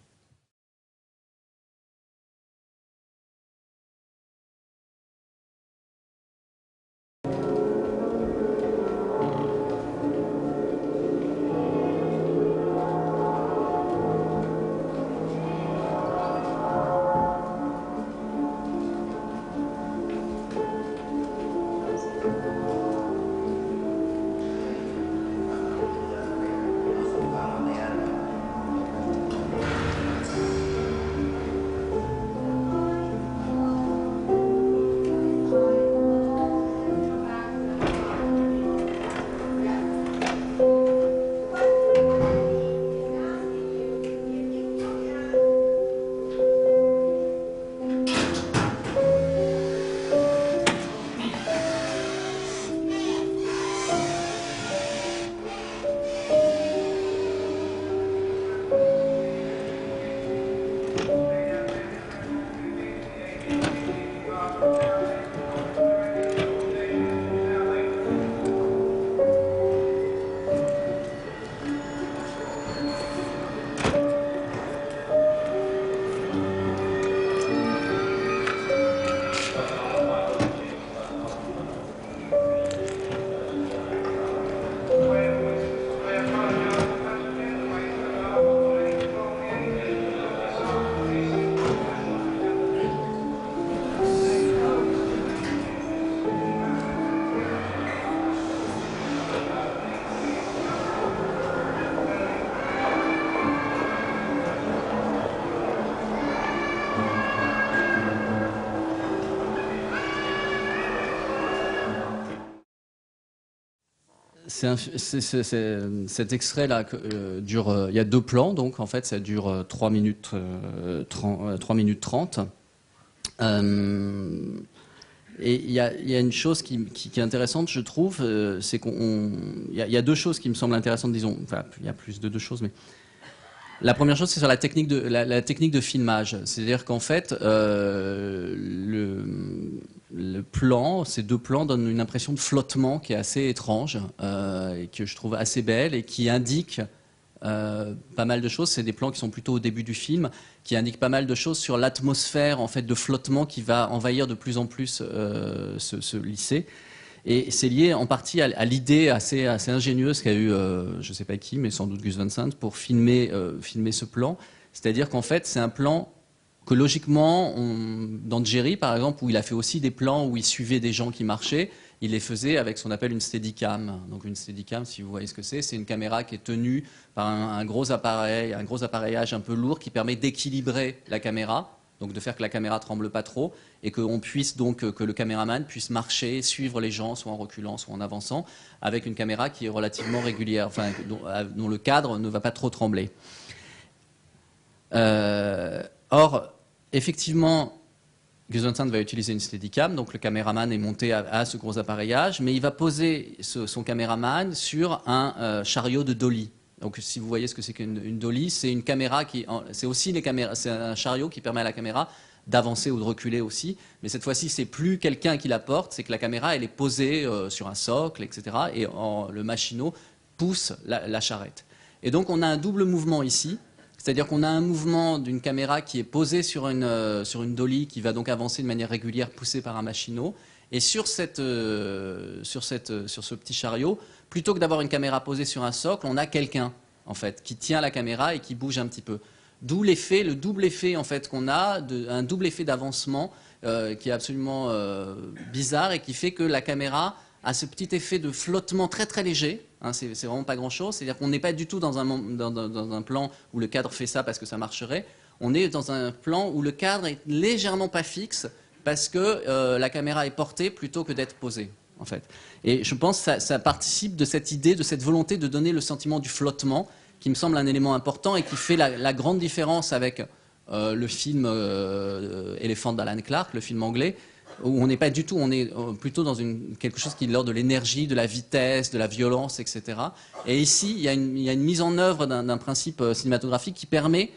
Cet extrait-là dure. Il y a 2 plans, donc en fait ça dure 3 minutes 30. Et il y a une chose qui est intéressante, je trouve, c'est il y a 2 choses qui me semblent intéressantes, disons. Enfin, il y a plus de 2 choses, mais la première chose, c'est sur la technique de filmage. C'est-à-dire qu'en fait, le plan, ces 2 plans donnent une impression de flottement qui est assez étrange, et que je trouve assez belle et qui indique pas mal de choses. C'est des plans qui sont plutôt au début du film, qui indiquent pas mal de choses sur l'atmosphère en fait de flottement qui va envahir de plus en plus ce lycée. Et c'est lié en partie à l'idée assez ingénieuse qu'a eu, je ne sais pas qui, mais sans doute Gus Van Sant, pour filmer ce plan. C'est-à-dire qu'en fait, c'est un plan que logiquement, dans Jerry, par exemple, où il a fait aussi des plans où il suivait des gens qui marchaient, il les faisait avec ce qu'on appelle une steadicam. Donc une steadicam, si vous voyez ce que c'est une caméra qui est tenue par un gros appareillage un peu lourd qui permet d'équilibrer la caméra, donc de faire que la caméra tremble pas trop, et qu'on puisse donc, que le caméraman puisse marcher, suivre les gens, soit en reculant, soit en avançant, avec une caméra qui est relativement régulière, enfin, dont le cadre ne va pas trop trembler. Or, effectivement, Gus Van Sant va utiliser une steadicam, donc le caméraman est monté à ce gros appareillage, mais il va poser son caméraman sur un chariot de dolly. Donc si vous voyez ce que c'est qu'une dolly, c'est une caméra c'est aussi les caméras, c'est un chariot qui permet à la caméra d'avancer ou de reculer aussi. Mais cette fois-ci, c'est plus quelqu'un qui la porte, c'est que la caméra, elle est posée sur un socle, etc. Et le machinot pousse la charrette. Et donc on a un double mouvement ici. C'est-à-dire qu'on a un mouvement d'une caméra qui est posée sur une dolly qui va donc avancer de manière régulière, poussée par un machinot. Et sur ce petit chariot, plutôt que d'avoir une caméra posée sur un socle, on a quelqu'un en fait qui tient la caméra et qui bouge un petit peu. D'où l'effet, le double effet en fait qu'on a, un double effet d'avancement qui est absolument bizarre et qui fait que la caméra a ce petit effet de flottement très très léger. Hein, c'est vraiment pas grand-chose. C'est-à-dire qu'on n'est pas du tout dans un plan où le cadre fait ça parce que ça marcherait. On est dans un plan où le cadre est légèrement pas fixe parce que la caméra est portée plutôt que d'être posée, en fait. Et je pense que ça participe de cette idée, de cette volonté de donner le sentiment du flottement, qui me semble un élément important et qui fait la grande différence avec le film Elephant d'Alan Clarke, le film anglais, où on n'est pas du tout, on est plutôt dans quelque chose qui est l'ordre de l'énergie, de la vitesse, de la violence, etc. Et ici, il y a une mise en œuvre d'un principe cinématographique qui permet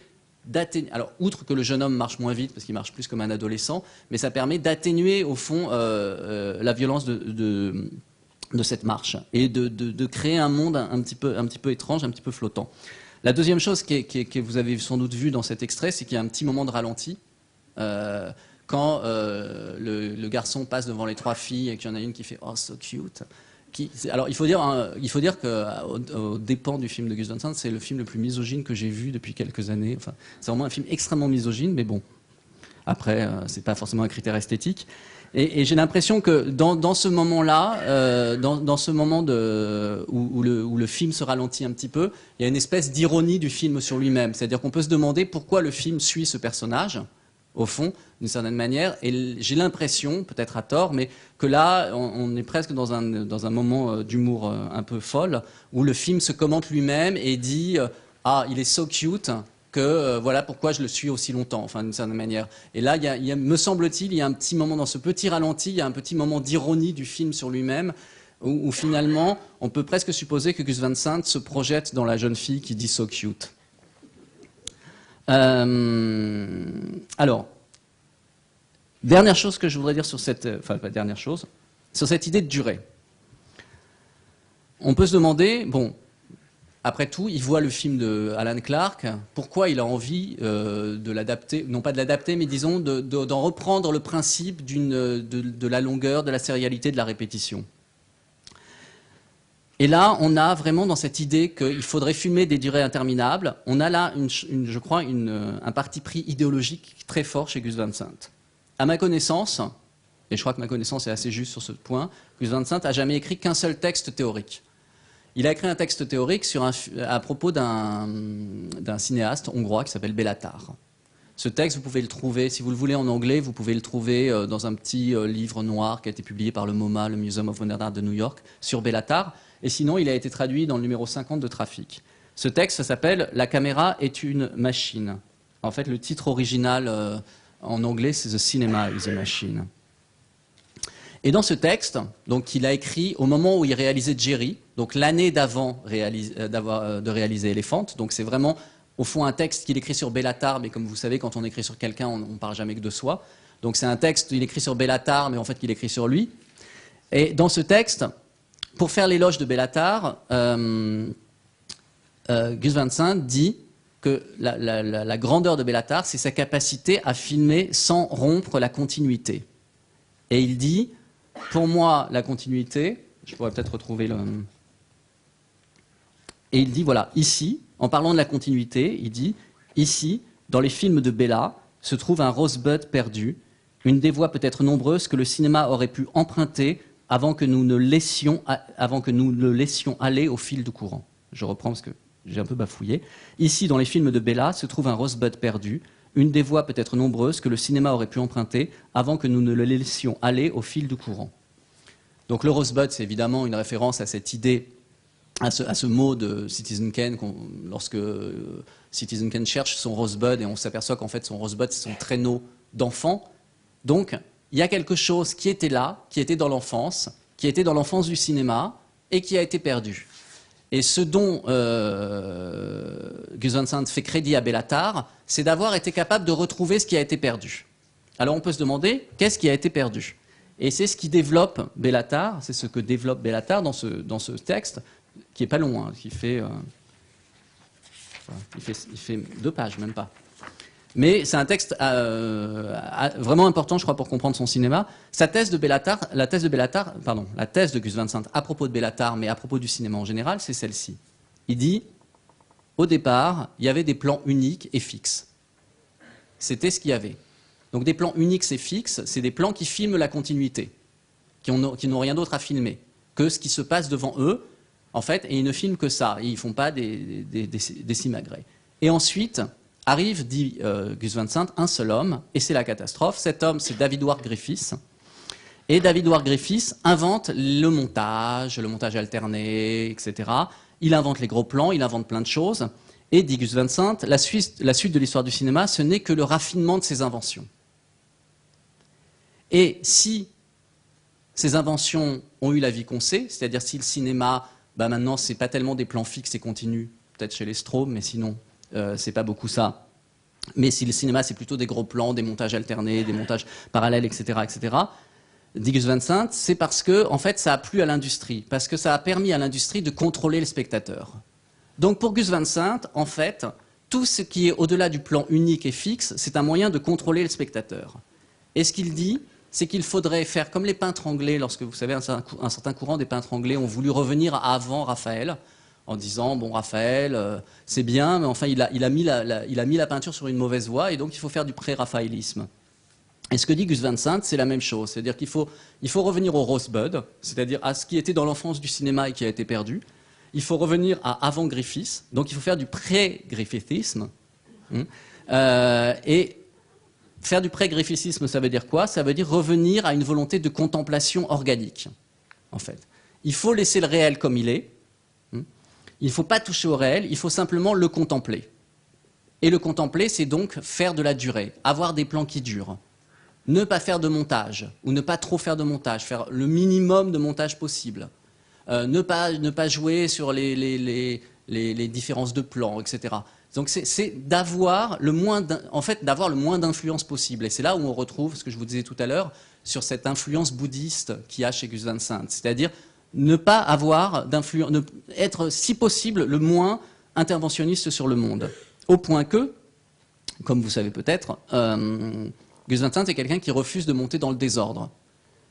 d'atténuer. Alors, outre que le jeune homme marche moins vite parce qu'il marche plus comme un adolescent, mais ça permet d'atténuer au fond la violence de cette marche et de créer un monde un petit peu étrange, un petit peu flottant. La deuxième chose que vous avez sans doute vu dans cet extrait, c'est qu'il y a un petit moment de ralenti. Quand le garçon passe devant les trois filles et qu'il y en a une qui fait « Oh, so cute ». Alors, il faut dire qu'au dépens du film de Gus Van Sant, c'est le film le plus misogyne que j'ai vu depuis quelques années. Enfin, c'est vraiment un film extrêmement misogyne, mais bon, après, c'est pas forcément un critère esthétique. Et j'ai l'impression que dans ce moment-là, dans ce moment où le film se ralentit un petit peu, il y a une espèce d'ironie du film sur lui-même. C'est-à-dire qu'on peut se demander pourquoi le film suit ce personnage, au fond, d'une certaine manière. Et j'ai l'impression, peut-être à tort, mais que là, on est presque dans un moment d'humour un peu folle, où le film se commente lui-même et dit « Ah, il est so cute ». Que voilà pourquoi je le suis aussi longtemps, enfin d'une certaine manière. Et là, me semble-t-il, il y a un petit moment dans ce petit ralenti, il y a un petit moment d'ironie du film sur lui-même, où finalement, on peut presque supposer que Gus Van Sant se projette dans la jeune fille qui dit « so cute ». Alors, dernière chose que je voudrais dire sur enfin, pas dernière chose, sur cette idée de durée. On peut se demander, bon, après tout, il voit le film de Alan Clarke, pourquoi il a envie de l'adapter, non pas de l'adapter, mais disons d'en reprendre le principe de la longueur, de la sérialité, de la répétition. Et là, on a vraiment dans cette idée qu'il faudrait filmer des durées interminables, on a là, je crois, un parti pris idéologique très fort chez Gus Van Sant. À ma connaissance, et je crois que ma connaissance est assez juste sur ce point, Gus Van Sant n'a jamais écrit qu'un seul texte théorique. Il a écrit un texte théorique à propos d'un cinéaste hongrois qui s'appelle Béla Tarr. Ce texte, vous pouvez le trouver, si vous le voulez en anglais, vous pouvez le trouver dans un petit livre noir qui a été publié par le MoMA, le Museum of Modern Art de New York, sur Béla Tarr. Et sinon, il a été traduit dans le numéro 50 de Trafic. Ce texte, ça s'appelle « La caméra est une machine ». En fait, le titre original en anglais, c'est « The Cinema is a Machine ». Et dans ce texte, donc, il a écrit au moment où il réalisait Jerry, donc l'année d'avant de réaliser Elephant. Donc c'est vraiment, au fond, un texte qu'il écrit sur Béla Tarr, mais comme vous savez, quand on écrit sur quelqu'un, on ne parle jamais que de soi. Donc c'est un texte, il écrit sur Béla Tarr, mais en fait, il écrit sur lui. Et dans ce texte, pour faire l'éloge de Béla Tarr, Gus Van Sant dit que la grandeur de Béla Tarr, c'est sa capacité à filmer sans rompre la continuité. Et il dit, pour moi, la continuité, je pourrais peut-être retrouver le... Et il dit, voilà, ici, en parlant de la continuité, il dit, ici, dans les films de Béla, se trouve un rosebud perdu, une des voies peut-être nombreuses que le cinéma aurait pu emprunter avant que nous ne laissions aller au fil du courant. Je reprends parce que j'ai un peu bafouillé. Ici, dans les films de Béla, se trouve un rosebud perdu, une des voies peut-être nombreuses que le cinéma aurait pu emprunter avant que nous ne le laissions aller au fil du courant. Donc le rosebud, c'est évidemment une référence à cette idée, à ce mot de Citizen Kane, lorsque Citizen Kane cherche son rosebud et on s'aperçoit qu'en fait son rosebud, c'est son traîneau d'enfant. Donc il y a quelque chose qui était là, qui était dans l'enfance du cinéma et qui a été perdu. Et ce dont Gus Van Sant fait crédit à Bellatar, c'est d'avoir été capable de retrouver ce qui a été perdu. Alors on peut se demander, qu'est-ce qui a été perdu? Et c'est ce qui développe Bellatar, c'est ce que développe Bellatar dans ce texte, qui n'est pas long, hein, qui fait, il fait 2 pages, même pas. Mais c'est un texte vraiment important, je crois, pour comprendre son cinéma. La thèse de Gus Van Sant à propos de Bellatar, mais à propos du cinéma en général, c'est celle-ci. Il dit, au départ, il y avait des plans uniques et fixes. C'était ce qu'il y avait. Donc des plans uniques et fixes, c'est des plans qui filment la continuité, qui n'ont rien d'autre à filmer que ce qui se passe devant eux, en fait, et ils ne filment que ça. Ils ne font pas des simagrées. Et ensuite arrive, dit Gus Van Sant, un seul homme, et c'est la catastrophe. Cet homme, c'est David Wark Griffiths. Et David Wark Griffiths invente le montage alterné, etc. Il invente les gros plans, il invente plein de choses. Et, dit Gus Van Sant, la suite de l'histoire du cinéma, ce n'est que le raffinement de ses inventions. Et si ces inventions ont eu la vie qu'on sait, c'est-à-dire si le cinéma, maintenant, c'est pas tellement des plans fixes et continus, peut-être chez les Straume, mais sinon, c'est pas beaucoup ça. Mais si le cinéma, c'est plutôt des gros plans, des montages alternés, des montages parallèles, etc., etc., dit Gus Van Sant, c'est parce que, en fait, ça a plu à l'industrie, parce que ça a permis à l'industrie de contrôler le spectateur. Donc pour Gus Van Sant, en fait, tout ce qui est au-delà du plan unique et fixe, c'est un moyen de contrôler le spectateur. Et ce qu'il dit, c'est qu'il faudrait faire comme les peintres anglais, lorsque vous savez, un certain courant des peintres anglais ont voulu revenir à avant Raphaël, en disant, bon, Raphaël, c'est bien, mais enfin, il a mis la peinture sur une mauvaise voie, et donc il faut faire du pré-raphaélisme. Et ce que dit Gus Van Sant, c'est la même chose. C'est-à-dire qu'il faut revenir au Rosebud, c'est-à-dire à ce qui était dans l'enfance du cinéma et qui a été perdu. Il faut revenir à avant Griffiths, donc il faut faire du pré-griffithisme. Et faire du pré-griffithisme, ça veut dire quoi? Ça veut dire revenir à une volonté de contemplation organique, en fait. Il faut laisser le réel comme il est. Il ne faut pas toucher au réel, il faut simplement le contempler. Et le contempler, c'est donc faire de la durée, avoir des plans qui durent. Ne pas faire de montage, ou ne pas trop faire de montage, faire le minimum de montage possible. Ne pas jouer sur les différences de plans, etc. Donc c'est d'avoir le moins d'influence possible. Et c'est là où on retrouve ce que je vous disais tout à l'heure sur cette influence bouddhiste qu'il y a chez Gus Van Sant. C'est-à-dire ne pas avoir d'influence, être si possible le moins interventionniste sur le monde. Au point que, comme vous savez peut-être, Gus Van Sant est quelqu'un qui refuse de monter dans le désordre.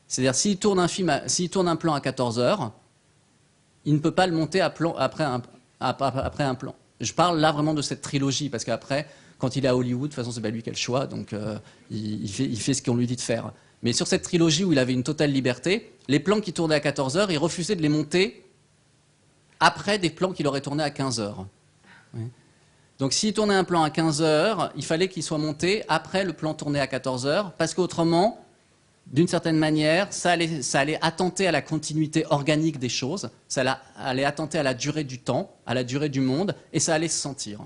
C'est-à-dire s'il tourne un plan à 14 heures, il ne peut pas le monter après un plan. Je parle là vraiment de cette trilogie, parce qu'après, quand il est à Hollywood, de toute façon, c'est pas lui qui a le choix, donc il fait ce qu'on lui dit de faire. Mais sur cette trilogie où il avait une totale liberté, les plans qui tournaient à 14 heures, il refusait de les monter après des plans qu'il aurait tournés à 15 heures. Oui. Donc s'il tournait un plan à 15 heures, il fallait qu'il soit monté après le plan tourné à 14 heures, parce qu'autrement, d'une certaine manière, ça allait attenter à la continuité organique des choses, ça allait attenter à la durée du temps, à la durée du monde, et ça allait se sentir.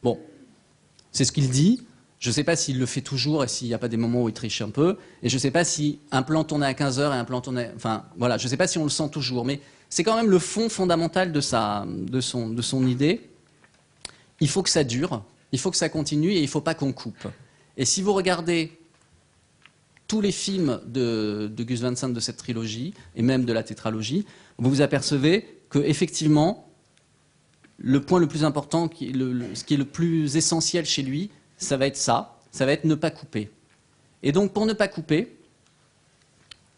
Bon, c'est ce qu'il dit. Je ne sais pas s'il le fait toujours et s'il n'y a pas des moments où il triche un peu. Et je ne sais pas si un plan tourné à 15 heures et un plan tourné... Enfin, voilà, je ne sais pas si on le sent toujours. Mais c'est quand même le fond fondamental de son idée. Il faut que ça dure, il faut que ça continue et il ne faut pas qu'on coupe. Et si vous regardez tous les films de Gus Van Sant de cette trilogie, et même de la tétralogie, vous vous apercevez qu'effectivement, le point le plus important, ce qui est le plus essentiel chez lui, ça va être ne pas couper. Et donc, pour ne pas couper,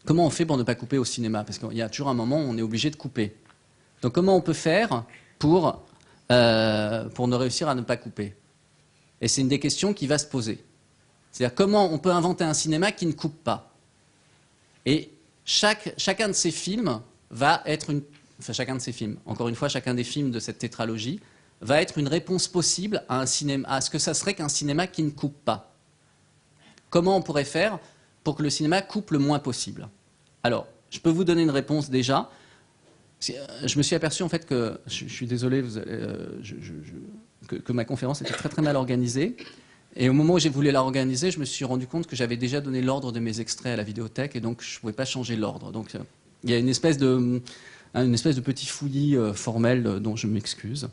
comment on fait pour ne pas couper au cinéma? Parce qu'il y a toujours un moment où on est obligé de couper. Donc, comment on peut faire pour ne réussir à ne pas couper? Et c'est une des questions qui va se poser. C'est-à-dire, comment on peut inventer un cinéma qui ne coupe pas? Et chacun de ces films va être chacun de ces films, encore une fois, chacun des films de cette tétralogie, va être une réponse possible à ce que ça serait qu'un cinéma qui ne coupe pas. Comment on pourrait faire pour que le cinéma coupe le moins possible? Alors, je peux vous donner une réponse déjà. Je me suis aperçu en fait que, je suis désolé, que ma conférence était très très mal organisée. Et au moment où j'ai voulu la organiser, je me suis rendu compte que j'avais déjà donné l'ordre de mes extraits à la vidéothèque et donc je ne pouvais pas changer l'ordre. Donc il y a une espèce de une espèce de petit fouillis formel dont je m'excuse.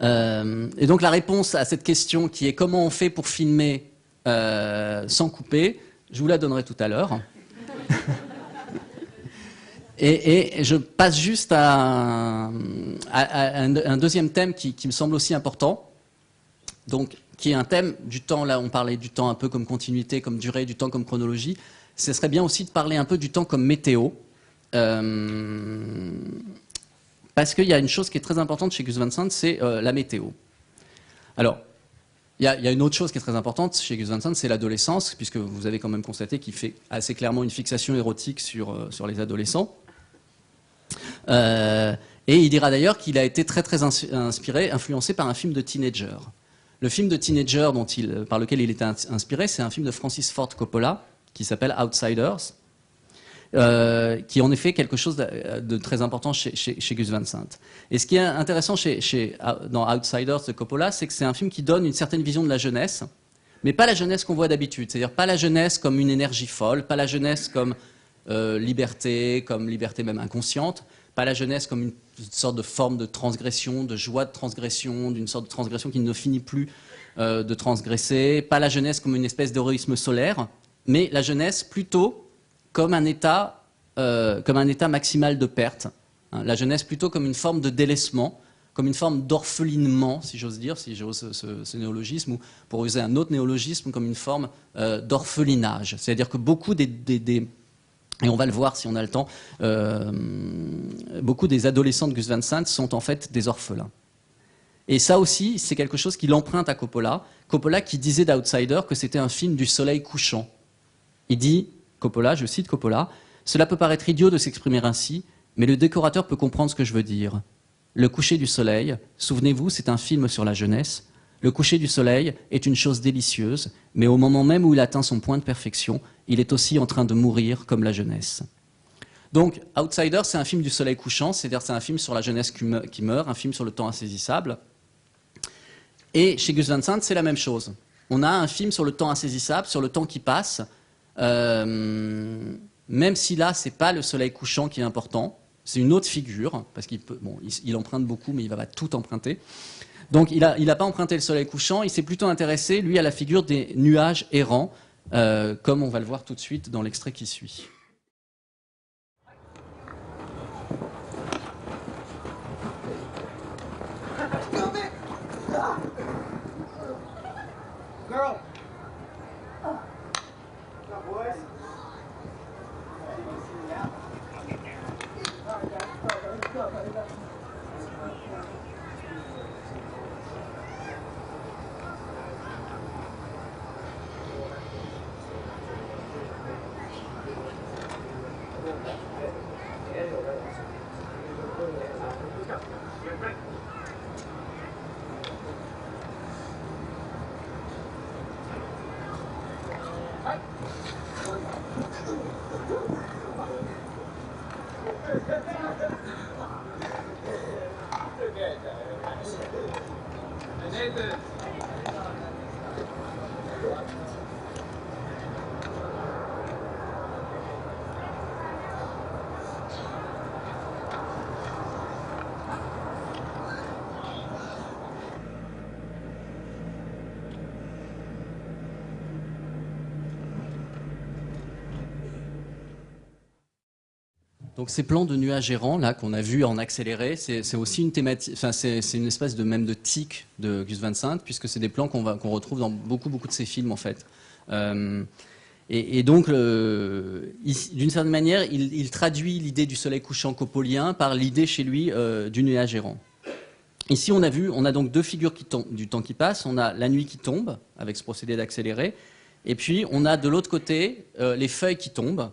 Et donc la réponse à cette question qui est comment on fait pour filmer sans couper, je vous la donnerai tout à l'heure. Et je passe juste à un deuxième thème qui me semble aussi important, donc qui est un thème du temps. Là, on parlait du temps un peu comme continuité, comme durée, du temps comme chronologie. Ce serait bien aussi de parler un peu du temps comme météo, parce qu'il y a une chose qui est très importante chez Gus Van Sant, c'est la météo. Alors, il y a une autre chose qui est très importante chez Gus Van Sant, c'est l'adolescence, puisque vous avez quand même constaté qu'il fait assez clairement une fixation érotique sur les adolescents. Et il dira d'ailleurs qu'il a été très influencé par un film de teenager. Le film de teenager par lequel il était inspiré, c'est un film de Francis Ford Coppola qui s'appelle Outsiders, qui en effet quelque chose de très important chez Gus Van Sant. Et ce qui est intéressant dans Outsiders de Coppola, c'est que c'est un film qui donne une certaine vision de la jeunesse, mais pas la jeunesse qu'on voit d'habitude. C'est-à-dire pas la jeunesse comme une énergie folle, pas la jeunesse comme liberté même inconsciente, pas la jeunesse comme une sorte de forme de transgression, de joie de transgression, d'une sorte de transgression qui ne finit plus de transgresser, pas la jeunesse comme une espèce d'héroïsme solaire, mais la jeunesse plutôt comme un état maximal de perte. La jeunesse plutôt comme une forme de délaissement, comme une forme d'orphelinement, si j'ose dire, si j'ose ce néologisme, ou pour user un autre néologisme, comme une forme d'orphelinage. C'est-à-dire que beaucoup et on va le voir si on a le temps, beaucoup des adolescents de Gus Van Sant sont en fait des orphelins. Et ça aussi, c'est quelque chose qu'il emprunte à Coppola. Coppola qui disait d'Outsider que c'était un film du soleil couchant. Il dit, Coppola, je cite Coppola, « Cela peut paraître idiot de s'exprimer ainsi, mais le décorateur peut comprendre ce que je veux dire. Le coucher du soleil, souvenez-vous, c'est un film sur la jeunesse. Le coucher du soleil est une chose délicieuse, mais au moment même où il atteint son point de perfection, il est aussi en train de mourir comme la jeunesse. » Donc, Outsider, c'est un film du soleil couchant, c'est-à-dire c'est un film sur la jeunesse qui meurt, un film sur le temps insaisissable. Et chez Gus Van Sant, c'est la même chose. On a un film sur le temps insaisissable, sur le temps qui passe, même si là, c'est pas le soleil couchant qui est important, c'est une autre figure, parce il emprunte beaucoup, mais il va pas tout emprunter. Donc il a pas emprunté le soleil couchant, il s'est plutôt intéressé, lui, à la figure des nuages errants, comme on va le voir tout de suite dans l'extrait qui suit. Girl. Donc ces plans de nuages errants là qu'on a vus en accéléré, c'est aussi une thématique, enfin c'est une espèce de même de tic de Gus Van Sant, puisque c'est des plans qu'on retrouve dans beaucoup de ses films en fait. Et donc d'une certaine manière, il traduit l'idée du soleil couchant coppolien par l'idée chez lui du nuage errant. Ici on a donc deux figures du temps qui passe. On a la nuit qui tombe avec ce procédé d'accéléré, et puis on a de l'autre côté les feuilles qui tombent.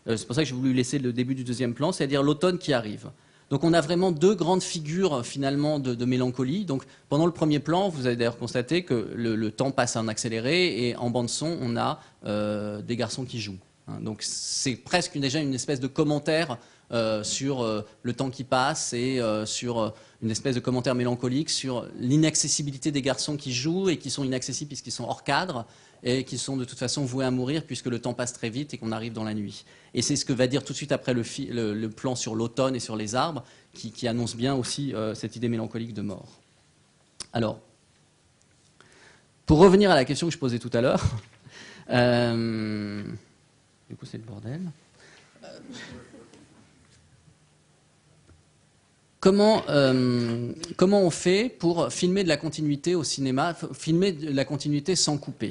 C'est pour ça que j'ai voulu laisser le début du deuxième plan, c'est-à-dire l'automne qui arrive. Donc on a vraiment deux grandes figures finalement de mélancolie. Donc pendant le premier plan, vous avez d'ailleurs constaté que le temps passe en accéléré et en bande son, on a des garçons qui jouent. Donc c'est presque déjà une espèce de commentaire sur le temps qui passe et sur une espèce de commentaire mélancolique sur l'inaccessibilité des garçons qui jouent et qui sont inaccessibles puisqu'ils sont hors cadre et qui sont de toute façon voués à mourir puisque le temps passe très vite et qu'on arrive dans la nuit. Et c'est ce que va dire tout de suite après le plan sur l'automne et sur les arbres qui annonce bien aussi cette idée mélancolique de mort. Alors, pour revenir à la question que je posais tout à l'heure, du coup c'est le bordel. Comment on fait pour filmer de la continuité au cinéma, filmer de la continuité sans couper?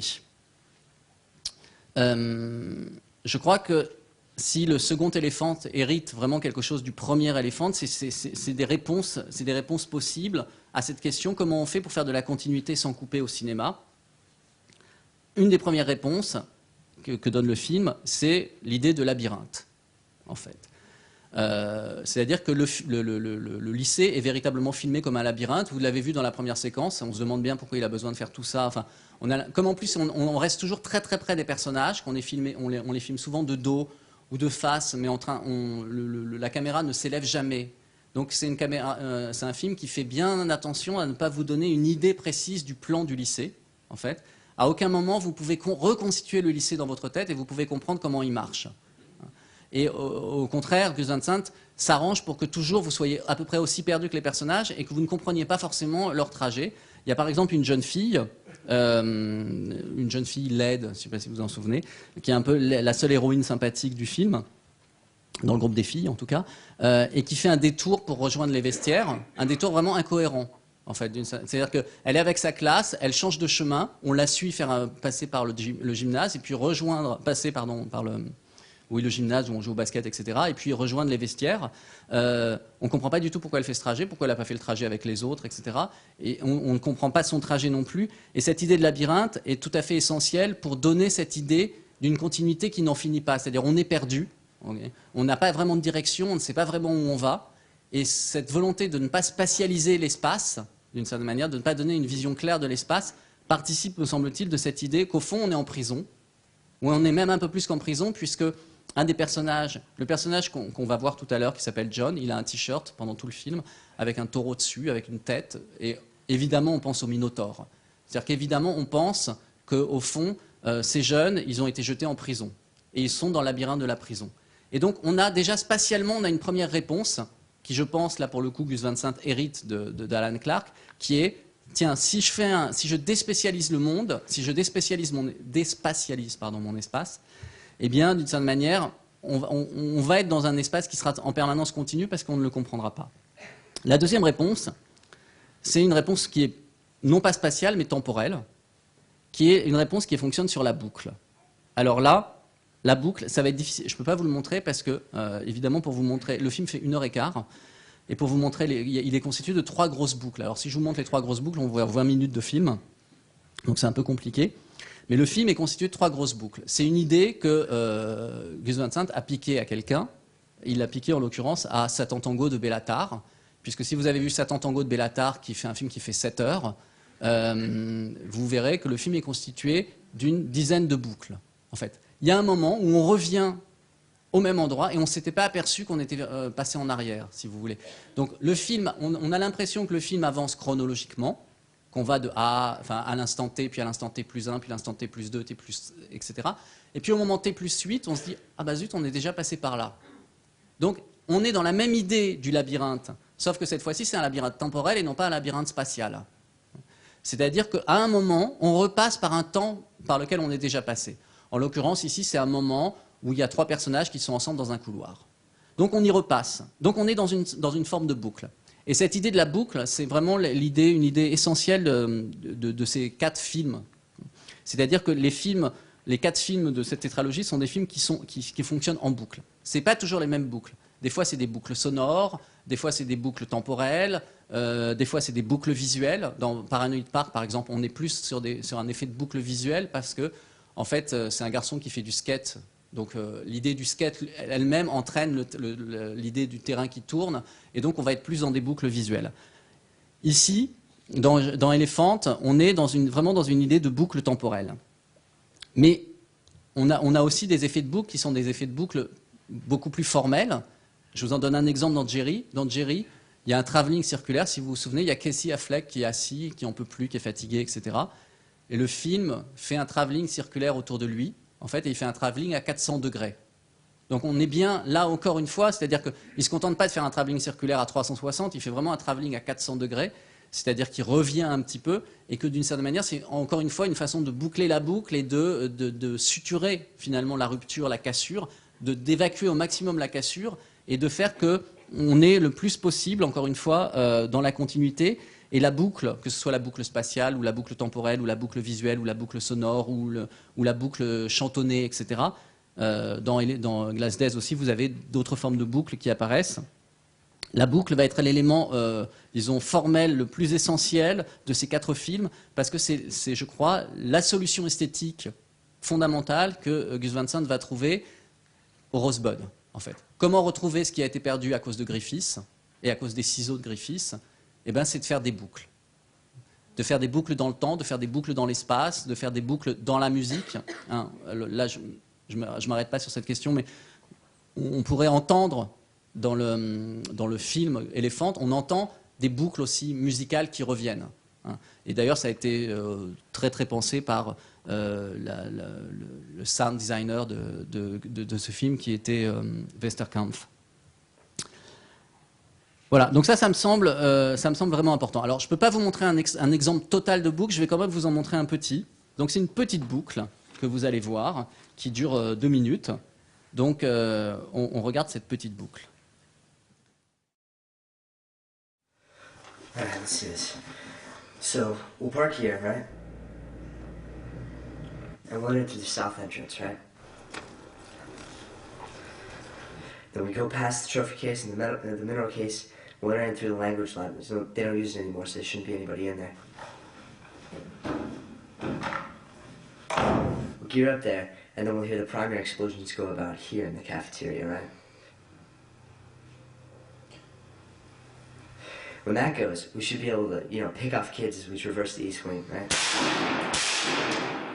Je crois que si le second éléphant hérite vraiment quelque chose du premier éléphant, c'est des réponses possibles à cette question, comment on fait pour faire de la continuité sans couper au cinéma? Une des premières réponses que donne le film, c'est l'idée de labyrinthe, en fait. C'est-à-dire que le lycée est véritablement filmé comme un labyrinthe. Vous l'avez vu dans la première séquence, on se demande bien pourquoi il a besoin de faire tout ça. Enfin, comme en plus on reste toujours très très près des personnages, qu'on est filmé, on les filme souvent de dos ou de face, mais la caméra ne s'élève jamais. Donc c'est un film qui fait bien attention à ne pas vous donner une idée précise du plan du lycée, en fait. À aucun moment vous pouvez reconstituer le lycée dans votre tête et vous pouvez comprendre comment il marche. Et au contraire, Gus Van Sant s'arrange pour que toujours vous soyez à peu près aussi perdu que les personnages et que vous ne compreniez pas forcément leur trajet. Il y a par exemple une jeune fille laide, je ne sais pas si vous en souvenez, qui est un peu la seule héroïne sympathique du film, dans le groupe des filles en tout cas, et qui fait un détour pour rejoindre les vestiaires, un détour vraiment incohérent. En fait, c'est-à-dire qu'elle est avec sa classe, elle change de chemin, on la suit passer par le gymnase et puis passer par le gymnase où on joue au basket, etc. Et puis rejoindre les vestiaires. On ne comprend pas du tout pourquoi elle fait ce trajet, pourquoi elle n'a pas fait le trajet avec les autres, etc. Et on ne comprend pas son trajet non plus. Et cette idée de labyrinthe est tout à fait essentielle pour donner cette idée d'une continuité qui n'en finit pas. C'est-à-dire on est perdu, on n'a pas vraiment de direction, on ne sait pas vraiment où on va. Et cette volonté de ne pas spatialiser l'espace, d'une certaine manière, de ne pas donner une vision claire de l'espace, participe, me semble-t-il, de cette idée qu'au fond on est en prison, ou on est même un peu plus qu'en prison, puisque un des personnages, le personnage qu'on va voir tout à l'heure, qui s'appelle John, il a un t-shirt pendant tout le film, avec un taureau dessus, avec une tête, et évidemment on pense au Minotaure. C'est-à-dire qu'évidemment on pense qu'au fond, ces jeunes, ils ont été jetés en prison, et ils sont dans le labyrinthe de la prison. Et donc on a déjà spatialement, on a une première réponse, qui je pense, là pour le coup, Gus Van Sant hérite d'Alan Clarke, qui est, tiens, si je déspécialise le monde, si je déspatialise mon espace, eh bien, d'une certaine manière, on va être dans un espace qui sera en permanence continu parce qu'on ne le comprendra pas. La deuxième réponse, c'est une réponse qui est non pas spatiale, mais temporelle, qui est une réponse qui fonctionne sur la boucle. Alors là, la boucle, ça va être difficile. Je ne peux pas vous le montrer parce que, évidemment, pour vous montrer, le film fait 1h15, et pour vous montrer, il est constitué de 3 grosses boucles. Alors si je vous montre les 3 grosses boucles, on va voir 20 minutes de film, donc c'est un peu compliqué. Mais le film est constitué de 3 grosses boucles. C'est une idée que Gus Van Sant a piquée à quelqu'un. Il l'a piquée en l'occurrence à Satan Tango de Béla Tarr, puisque si vous avez vu Satan Tango de Béla Tarr, qui fait un film qui fait 7 heures, vous verrez que le film est constitué d'une dizaine de boucles, en fait. Il y a un moment où on revient au même endroit et on ne s'était pas aperçu qu'on était passé en arrière, si vous voulez. Donc le film, on a l'impression que le film avance chronologiquement, qu'on va à l'instant T, puis à l'instant T plus 1, puis l'instant T plus 2, T plus, etc. Et puis au moment T plus 8, on se dit « Ah bah zut, on est déjà passé par là ». Donc on est dans la même idée du labyrinthe, sauf que cette fois-ci c'est un labyrinthe temporel et non pas un labyrinthe spatial. C'est-à-dire qu'à un moment, on repasse par un temps par lequel on est déjà passé. En l'occurrence, ici, c'est un moment où il y a 3 personnages qui sont ensemble dans un couloir. Donc on y repasse. Donc on est dans une forme de boucle. Et cette idée de la boucle, c'est vraiment une idée essentielle de ces 4 films. C'est-à-dire que les 4 films de cette tétralogie sont des films qui fonctionnent en boucle. Ce n'est pas toujours les mêmes boucles. Des fois, c'est des boucles sonores, des fois, c'est des boucles temporelles, des fois, c'est des boucles visuelles. Dans Paranoid Park, par exemple, on est plus sur un effet de boucle visuelle parce que en fait, c'est un garçon qui fait du skate. Donc l'idée du skate elle-même entraîne l'idée du terrain qui tourne. Et donc on va être plus dans des boucles visuelles. Ici, dans Elephant, on est vraiment dans une idée de boucle temporelle. Mais on a aussi des effets de boucle qui sont des effets de boucle beaucoup plus formels. Je vous en donne un exemple dans Jerry. Dans Jerry, il y a un travelling circulaire, si vous vous souvenez, il y a Casey Affleck qui est assis, qui n'en peut plus, qui est fatigué, etc. Et le film fait un travelling circulaire autour de lui, en fait, et il fait un travelling à 400 degrés. Donc on est bien là encore une fois, c'est-à-dire qu'il ne se contente pas de faire un travelling circulaire à 360, il fait vraiment un travelling à 400 degrés, c'est-à-dire qu'il revient un petit peu, et que d'une certaine manière, c'est encore une fois une façon de boucler la boucle et de suturer finalement la rupture, la cassure, d'évacuer au maximum la cassure, et de faire qu'on est le plus possible, encore une fois, dans la continuité. Et la boucle, que ce soit la boucle spatiale, ou la boucle temporelle, ou la boucle visuelle, ou la boucle sonore, ou la boucle chantonnée, etc. Dans Glass Days aussi, vous avez d'autres formes de boucles qui apparaissent. La boucle va être l'élément, disons, formel le plus essentiel de ces 4 films, parce que c'est, je crois, la solution esthétique fondamentale que Gus Van Sant va trouver au Rosebud, en fait. Comment retrouver ce qui a été perdu à cause de Griffiths et à cause des ciseaux de Griffiths? Eh ben, c'est de faire des boucles. De faire des boucles dans le temps, de faire des boucles dans l'espace, de faire des boucles dans la musique. Hein, là, je ne m'arrête pas sur cette question, mais on pourrait entendre dans le film Elephant, on entend des boucles aussi musicales qui reviennent. Hein. Et d'ailleurs, ça a été très très pensé par le sound designer de ce film qui était Westerkampf. Voilà, donc ça me semble vraiment important. Alors, je ne peux pas vous montrer un exemple total de boucle, je vais quand même vous en montrer un petit. Donc, c'est une petite boucle que vous allez voir, qui dure 2 minutes. Donc, on regarde cette petite boucle. Alright, let's see this. So, we'll park here, right? And we'll enter through the south entrance, right? Then we go past the trophy case and the mineral case. We'll enter in through the language lab. So they don't use it anymore, so there shouldn't be anybody in there. We'll gear up there, and then we'll hear the primary explosions go about here in the cafeteria, right? When that goes, we should be able to, pick off kids as we traverse the east wing, right?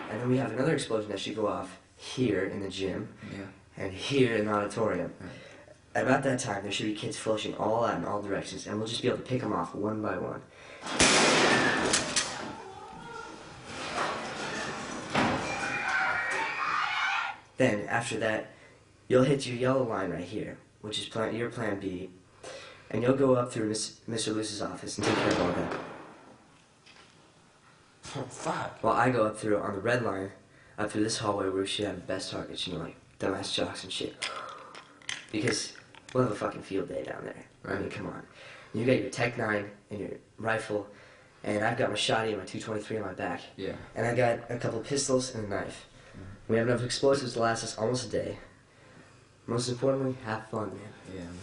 And then we have another explosion that should go off here in the gym, and here in the auditorium. Right. At about that time, there should be kids flushing all out in all directions, and we'll just be able to pick them off one by one. Then, after that, you'll hit your yellow line right here, which is your plan B, and you'll go up through Mr. Luce's office and take care of all that. Fuck. While I go up through on the red line, up through this hallway where we should have the best targets, like dumbass jocks and shit. Because we'll have a fucking field day down there. Right. I mean, come on. You got your Tech 9 and your rifle, and I've got my shotty and my 223 on my back. Yeah. And I got a couple pistols and a knife. We have enough explosives to last us almost a day. Most importantly, have fun, man. Yeah, man.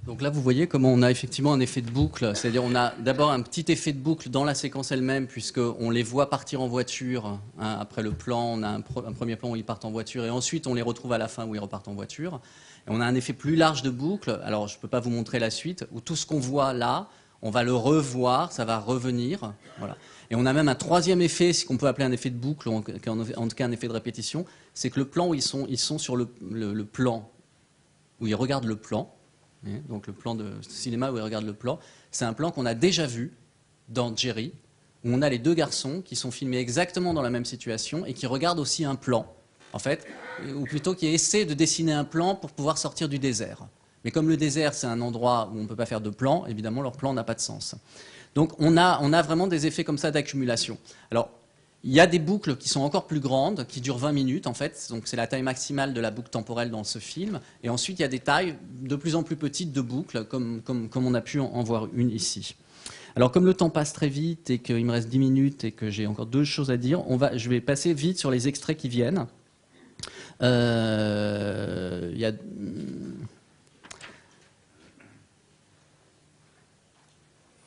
Donc là, vous voyez comment on a effectivement un effet de boucle. C'est-à-dire on a d'abord un petit effet de boucle dans la séquence elle-même, puisqu'on les voit partir en voiture. Hein, après le plan, on a un premier plan où ils partent en voiture, et ensuite on les retrouve à la fin où ils repartent en voiture. Et on a un effet plus large de boucle. Alors, je ne peux pas vous montrer la suite, où tout ce qu'on voit là, on va le revoir, ça va revenir. Voilà. Et on a même un troisième effet, ce qu'on peut appeler un effet de boucle, ou en tout cas un effet de répétition, c'est que le plan où ils sont sur le plan, où ils regardent le plan, donc le plan de cinéma où ils regardent le plan, c'est un plan qu'on a déjà vu dans Jerry, où on a les 2 garçons qui sont filmés exactement dans la même situation et qui regardent aussi un plan, en fait, ou plutôt qui essaient de dessiner un plan pour pouvoir sortir du désert. Mais comme le désert, c'est un endroit où on ne peut pas faire de plan, évidemment, leur plan n'a pas de sens. Donc on a vraiment des effets comme ça d'accumulation. Alors, il y a des boucles qui sont encore plus grandes, qui durent 20 minutes en fait, donc c'est la taille maximale de la boucle temporelle dans ce film, et ensuite il y a des tailles de plus en plus petites de boucles, comme on a pu en voir une ici. Alors comme le temps passe très vite et qu'il me reste 10 minutes et que j'ai encore 2 choses à dire, je vais passer vite sur les extraits qui viennent. Il y a...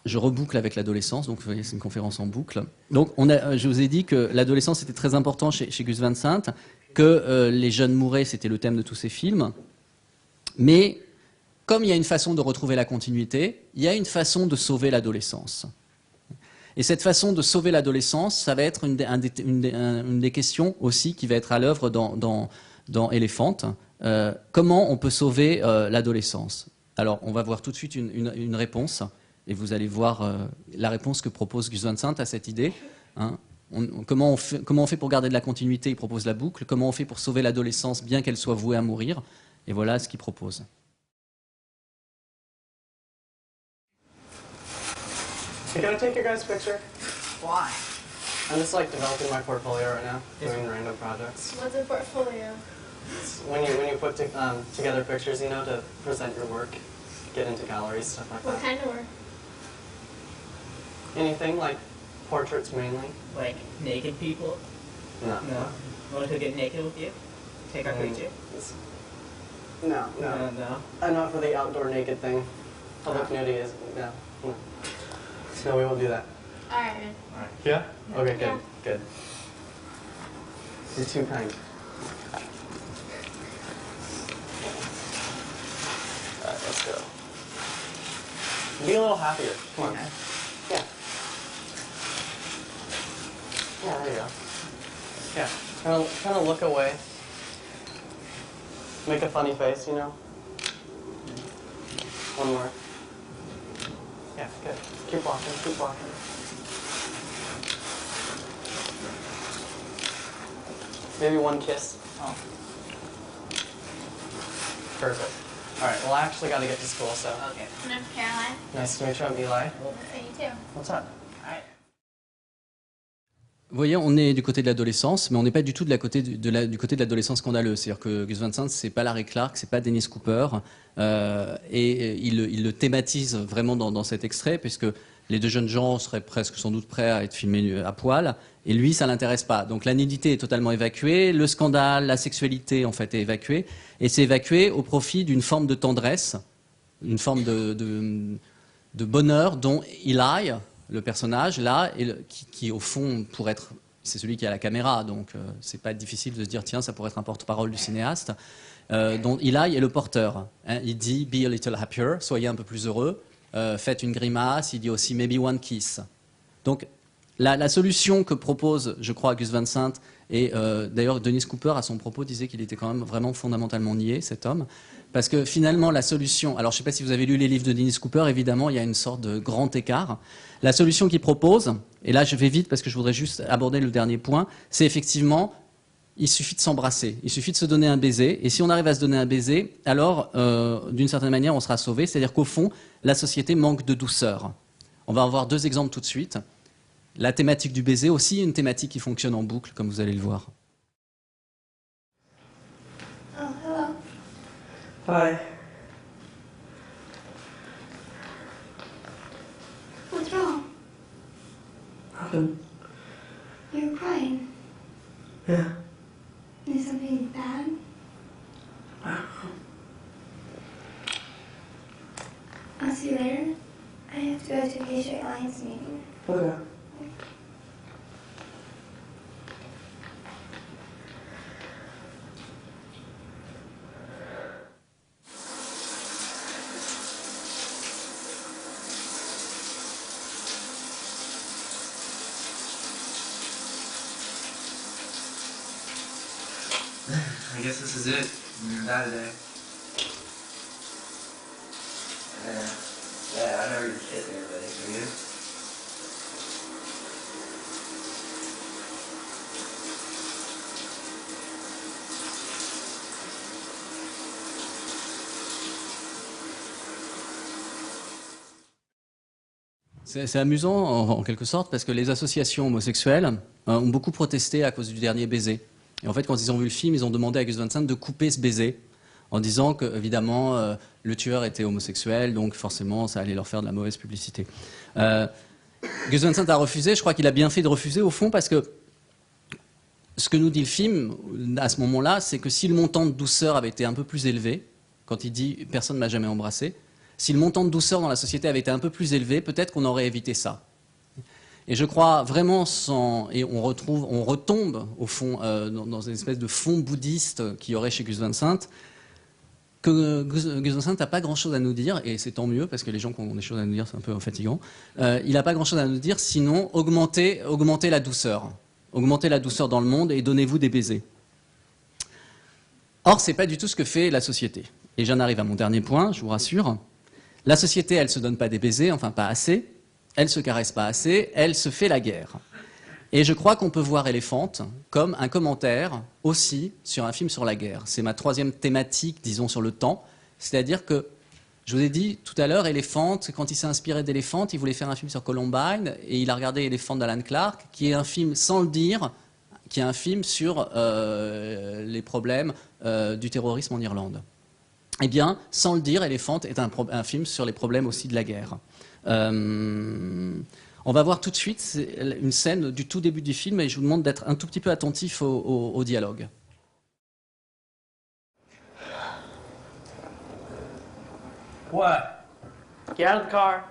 je reboucle avec l'adolescence, donc vous voyez, c'est une conférence en boucle. Donc, je vous ai dit que l'adolescence était très important chez Gus Van Sant, que les jeunes mouraient, c'était le thème de tous ses films. Mais, comme il y a une façon de retrouver la continuité, il y a une façon de sauver l'adolescence. Et cette façon de sauver l'adolescence, ça va être une des questions aussi qui va être à l'œuvre dans Elephant. Comment on peut sauver l'adolescence? Alors, on va voir tout de suite une réponse, et vous allez voir la réponse que propose Gus Van Sant à cette idée. Hein. Comment on fait pour garder de la continuité? Il propose la boucle. Comment on fait pour sauver l'adolescence, bien qu'elle soit vouée à mourir? Et voilà ce qu'il propose. Can I take your guys' picture? Why? I'm just like developing my portfolio right now, doing random projects. What's a portfolio? It's when you put together pictures, you know, to present your work, get into galleries, stuff like What that. kind of work? Anything like portraits mainly. Like naked people? No. No. Want to get naked with you? Take our picture? No. No. I'm not for the outdoor naked thing. Public nudity is no. No, we won't do that. Alright. Yeah? Okay, good. Yeah. Good. You're too kind. Alright, let's go. Be a little happier. Come on. Yeah. Yeah, there you go. Yeah. Kind of look away. Make a funny face, you know? One more. Yeah, good. Keep walking, keep walking. Maybe one kiss. Oh. Perfect. All right, well, I actually got to get to school, so. Okay. And I'm Caroline. Nice to meet you, I'm Eli. Nice to meet you too. What's up? Alright. Vous voyez, on est du côté de l'adolescence, mais on n'est pas du tout du côté de l'adolescence scandaleuse. C'est-à-dire que Gus Van Sant, c'est pas Larry Clark, c'est pas Dennis Cooper, et il le thématise vraiment dans cet extrait, puisque les deux jeunes gens seraient presque sans doute prêts à être filmés à poil, et lui, ça l'intéresse pas. Donc la nudité est totalement évacuée, le scandale, la sexualité en fait est évacuée, et c'est évacué au profit d'une forme de tendresse, une forme de bonheur dont Eli, le personnage là, qui au fond pourrait être, c'est celui qui a la caméra, donc c'est pas difficile de se dire tiens ça pourrait être un porte-parole du cinéaste, dont Eli est le porteur. Hein, il dit be a little happier, soyez un peu plus heureux, faites une grimace. Il dit aussi maybe one kiss. Donc la solution que propose, je crois, Gus Van Sant, et d'ailleurs Dennis Cooper à son propos disait qu'il était quand même vraiment fondamentalement niais, cet homme. Parce que finalement, la solution... Alors, je ne sais pas si vous avez lu les livres de Dennis Cooper, évidemment, il y a une sorte de grand écart. La solution qu'il propose, et là je vais vite parce que je voudrais juste aborder le dernier point, c'est effectivement, il suffit de s'embrasser, il suffit de se donner un baiser, et si on arrive à se donner un baiser, alors, d'une certaine manière, on sera sauvé. C'est-à-dire qu'au fond, la société manque de douceur. On va avoir deux exemples tout de suite. La thématique du baiser, aussi une thématique qui fonctionne en boucle, comme vous allez le voir. Oh, hello. Hi. What's wrong? Nothing. You're crying. Yeah. Is something bad? I'll see you later. I have to go to the Straight Alliance meeting. Okay. I guess this is it. That day. Yeah, I never even kissed anybody. You? C'est amusant en quelque sorte parce que les associations homosexuelles ont beaucoup protesté à cause du dernier baiser. Et en fait, quand ils ont vu le film, ils ont demandé à Gus Van Sant de couper ce baiser en disant que, évidemment, le tueur était homosexuel, donc forcément, ça allait leur faire de la mauvaise publicité. Gus Van Sant a refusé. Je crois qu'il a bien fait de refuser au fond parce que ce que nous dit le film à ce moment-là, c'est que si le montant de douceur avait été un peu plus élevé, quand il dit personne ne m'a jamais embrassé, si le montant de douceur dans la société avait été un peu plus élevé, peut-être qu'on aurait évité ça. Et je crois vraiment, et on retombe au fond dans une espèce de fond bouddhiste qu'il y aurait chez Gus Van Sant, que Gus Van Sant n'a pas grand-chose à nous dire, et c'est tant mieux, parce que les gens qui ont des choses à nous dire, c'est un peu fatigant. Il n'a pas grand-chose à nous dire, sinon augmentez la douceur. Augmentez la douceur dans le monde et donnez-vous des baisers. Or, ce n'est pas du tout ce que fait la société. Et j'en arrive à mon dernier point, je vous rassure. La société, elle ne se donne pas des baisers, enfin pas assez. Elle ne se caresse pas assez, elle se fait la guerre. Et je crois qu'on peut voir Elephant comme un commentaire aussi sur un film sur la guerre. C'est ma troisième thématique, disons, sur le temps. C'est-à-dire que, je vous ai dit tout à l'heure, Elephant, quand il s'est inspiré d'Elephant, il voulait faire un film sur Columbine, et il a regardé Elephant d'Alan Clarke, qui est un film, sans le dire, qui est un film sur les problèmes du terrorisme en Irlande. Eh bien, sans le dire, Elephant est un film sur les problèmes aussi de la guerre. On va voir tout de suite une scène du tout début du film et je vous demande d'être un tout petit peu attentif au dialogue. What? Get out of the car.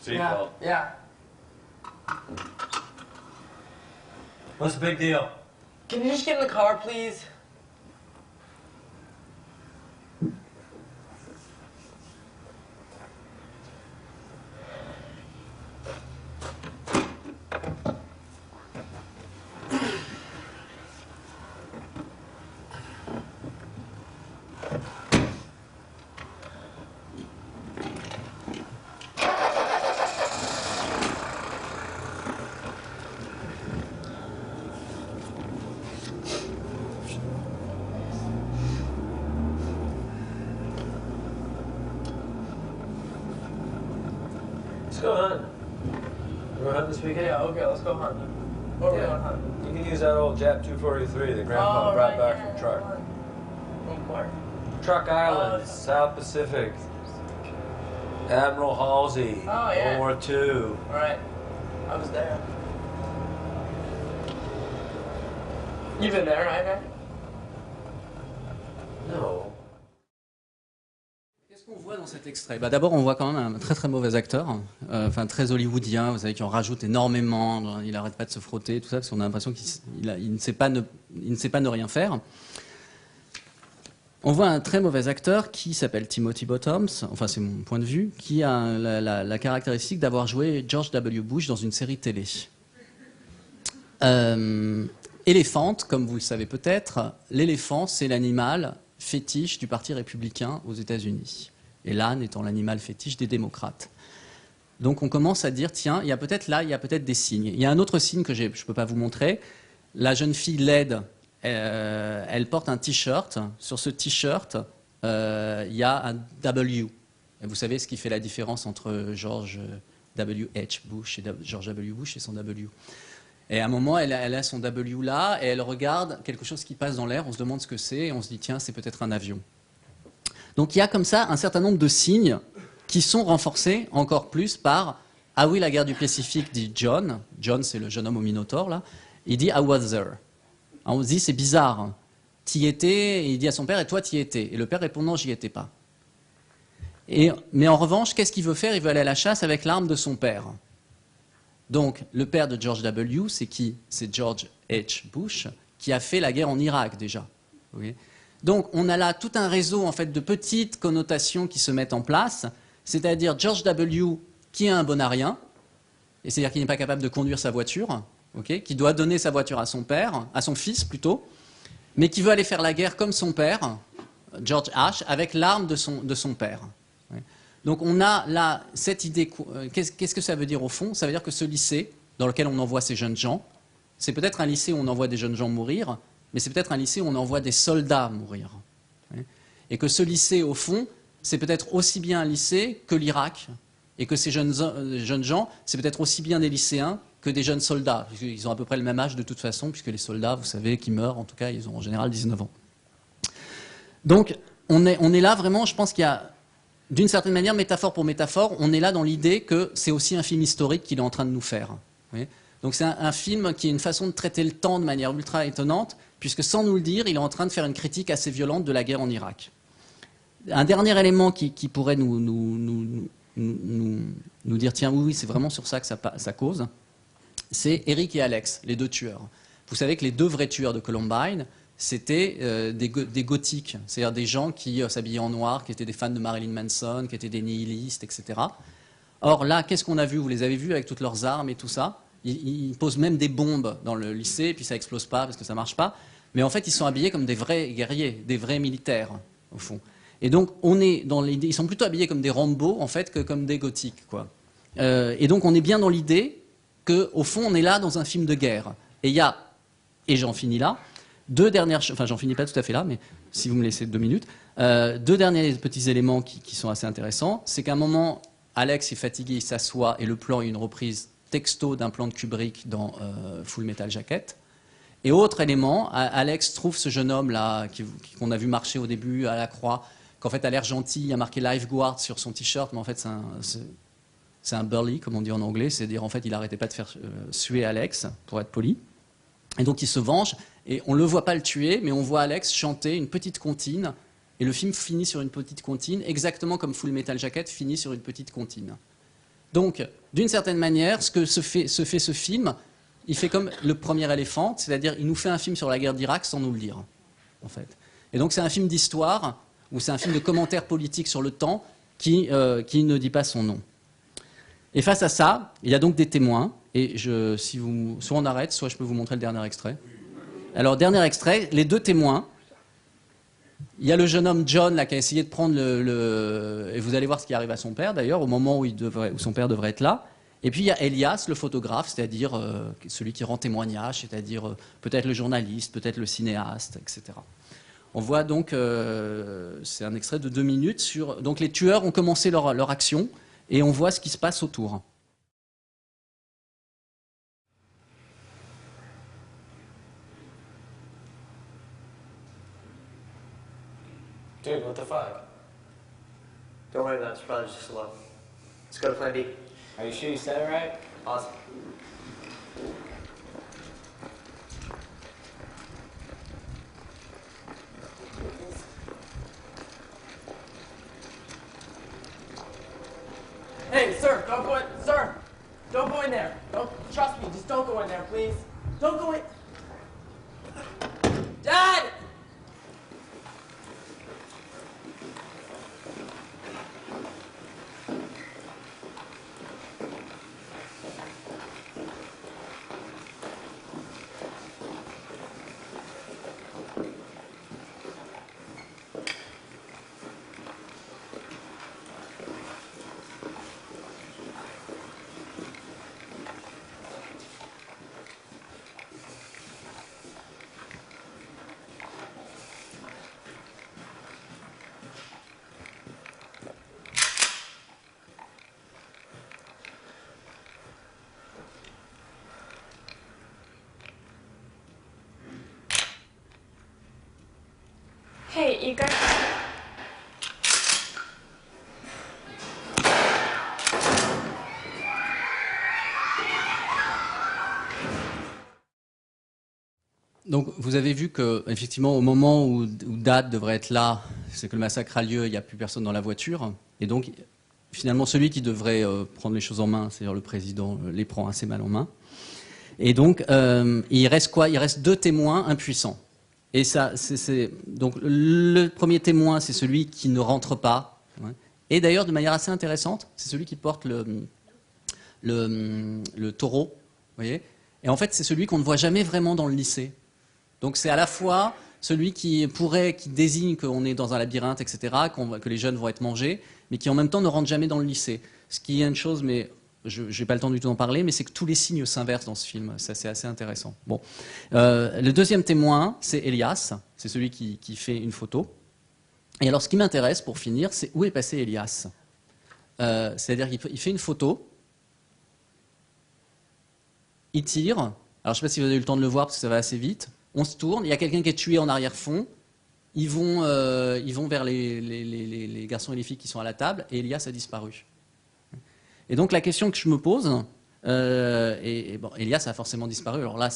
Seatbelt. Yeah. What's the big deal? Can you just get in the car, please? Let's go hunting. You want to hunt this weekend? Yeah, okay, let's go hunting. Where are we going hunting? You can use that old Jap 243 that Grandpa brought back from truck. Where? Truck Island, South Pacific. Admiral Halsey, Oh, yeah. World War II. All right. I was there. You've been there, right? No. Qu'est-ce qu'on voit dans cet extrait? D'abord, on voit quand même un très très mauvais acteur, enfin très hollywoodien, vous savez, qui en rajoute énormément, il n'arrête pas de se frotter, tout ça, parce qu'on a l'impression qu'il ne sait pas ne rien faire. On voit un très mauvais acteur qui s'appelle Timothy Bottoms, enfin c'est mon point de vue, qui a la caractéristique d'avoir joué George W. Bush dans une série télé. Elephant, comme vous le savez peut-être, l'éléphant c'est l'animal fétiche du Parti républicain aux États-Unis. Et l'âne étant l'animal fétiche des démocrates. Donc on commence à dire, tiens, il y a peut-être des signes. Il y a un autre signe que je ne peux pas vous montrer. La jeune fille laide, elle porte un t-shirt. Sur ce t-shirt, il y a un W. Et vous savez ce qui fait la différence entre George W.H. Bush et George W. Bush et son W. Et à un moment, elle a son W là, et elle regarde quelque chose qui passe dans l'air, on se demande ce que c'est, et on se dit, tiens, c'est peut-être un avion. Donc il y a comme ça un certain nombre de signes qui sont renforcés encore plus par « Ah oui, la guerre du Pacifique », dit John. John, c'est le jeune homme au Minotaure, là. Il dit « I was there ». On se dit « C'est bizarre, t'y étais », et il dit à son père « Et toi, t'y étais ». Et le père répond « Non, j'y étais pas ». Mais en revanche, qu'est-ce qu'il veut faire? Il veut aller à la chasse avec l'arme de son père. Donc, le père de George W., c'est qui? C'est George H. Bush, qui a fait la guerre en Irak, déjà. Okay. Donc, on a là tout un réseau, en fait, de petites connotations qui se mettent en place, c'est-à-dire George W., qui est un bonarien, et c'est-à-dire qu'il n'est pas capable de conduire sa voiture, okay, qui doit donner sa voiture à son père, à son fils plutôt, mais qui veut aller faire la guerre comme son père, George H., avec l'arme de son père. Okay. Donc on a là cette idée, qu'est-ce que ça veut dire au fond? Ça veut dire que ce lycée dans lequel on envoie ces jeunes gens, c'est peut-être un lycée où on envoie des jeunes gens mourir, mais c'est peut-être un lycée où on envoie des soldats mourir. Et que ce lycée, au fond, c'est peut-être aussi bien un lycée que l'Irak, et que ces jeunes gens, c'est peut-être aussi bien des lycéens que des jeunes soldats, puisqu'ils ont à peu près le même âge de toute façon, puisque les soldats, vous savez, qui meurent, en tout cas, ils ont en général 19 ans. Donc on est là vraiment, je pense qu'il y a d'une certaine manière, métaphore pour métaphore, on est là dans l'idée que c'est aussi un film historique qu'il est en train de nous faire. Vous voyez. Donc c'est un film qui est une façon de traiter le temps de manière ultra étonnante, puisque sans nous le dire, il est en train de faire une critique assez violente de la guerre en Irak. Un dernier élément qui pourrait nous dire, tiens, oui, c'est vraiment sur ça que ça cause, c'est Eric et Alex, les deux tueurs. Vous savez que les deux vrais tueurs de Columbine, c'était des gothiques, c'est-à-dire des gens qui s'habillaient en noir, qui étaient des fans de Marilyn Manson, qui étaient des nihilistes, etc. Or là, qu'est-ce qu'on a vu? Vous les avez vus avec toutes leurs armes et tout ça. Ils posent même des bombes dans le lycée, puis ça explose pas parce que ça marche pas. Mais en fait, ils sont habillés comme des vrais guerriers, des vrais militaires, au fond. Et donc, on est dans l'idée, ils sont plutôt habillés comme des Rambo, en fait, que comme des gothiques, quoi. Et donc, on est bien dans l'idée qu'au fond, on est là dans un film de guerre. Et il y a, et j'en finis là, deux dernières, enfin, j'en finis pas tout à fait là, mais si vous me laissez 2 minutes, deux derniers petits éléments qui sont assez intéressants, c'est qu'à un moment, Alex est fatigué, il s'assoit, et le plan est une reprise texto d'un plan de Kubrick dans Full Metal Jacket. Et autre élément, Alex trouve ce jeune homme-là, qu'on a vu marcher au début à la croix, qu'en fait a l'air gentil, il a marqué Lifeguard sur son t-shirt, mais en fait c'est un burly, comme on dit en anglais, c'est-à-dire en fait il n'arrêtait pas de faire suer Alex, pour être poli. Et donc il se venge, et on ne le voit pas le tuer, mais on voit Alex chanter une petite comptine, et le film finit sur une petite comptine, exactement comme Full Metal Jacket finit sur une petite comptine. Donc, d'une certaine manière, ce que se fait ce film, il fait comme le premier éléphant, c'est-à-dire il nous fait un film sur la guerre d'Irak sans nous le dire, en fait. Et donc c'est un film d'histoire, ou c'est un film de commentaire politique sur le temps, qui ne dit pas son nom. Et face à ça, il y a donc des témoins, et soit on arrête, soit je peux vous montrer le dernier extrait. Alors, dernier extrait, les deux témoins. Il y a le jeune homme John là, qui a essayé de prendre et vous allez voir ce qui arrive à son père d'ailleurs, au moment où son père devrait être là. Et puis il y a Elias, le photographe, c'est-à-dire celui qui rend témoignage, c'est-à-dire peut-être le journaliste, peut-être le cinéaste, etc. On voit donc, c'est un extrait de 2 minutes, donc les tueurs ont commencé leur action et on voit ce qui se passe autour. Dude, what the fuck? Don't worry about it, it's probably just a look. Let's go to plan B. Are you sure you said it right? Awesome. Hey, sir, don't go in there. Don't, trust me, just don't go in there, please. Don't go in. Dad! Hey, you guys. Donc vous avez vu que effectivement au moment où Dad devrait être là, c'est que le massacre a lieu, il n'y a plus personne dans la voiture, et donc finalement celui qui devrait prendre les choses en main, c'est-à-dire le président, les prend assez mal en main. Et donc il reste quoi? Il reste 2 témoins impuissants. Et ça, donc le premier témoin, c'est celui qui ne rentre pas. Ouais. Et d'ailleurs, de manière assez intéressante, c'est celui qui porte le taureau. Vous voyez. Et en fait, c'est celui qu'on ne voit jamais vraiment dans le lycée. Donc c'est à la fois celui qui désigne qu'on est dans un labyrinthe, etc., que les jeunes vont être mangés, mais qui en même temps ne rentre jamais dans le lycée. Ce qui est une chose, mais je n'ai pas le temps du tout d'en parler, mais c'est que tous les signes s'inversent dans ce film. Ça, c'est assez intéressant. Bon. Le deuxième témoin, c'est Elias. C'est celui qui fait une photo. Et alors, ce qui m'intéresse, pour finir, c'est où est passé Elias. C'est-à-dire qu'il fait une photo, il tire. Alors, je ne sais pas si vous avez eu le temps de le voir, parce que ça va assez vite. On se tourne, il y a quelqu'un qui est tué en arrière-fond, ils vont vers les garçons et les filles qui sont à la table, et Elias a disparu. Et donc la question que je me pose, bon, Elias a forcément disparu, alors là,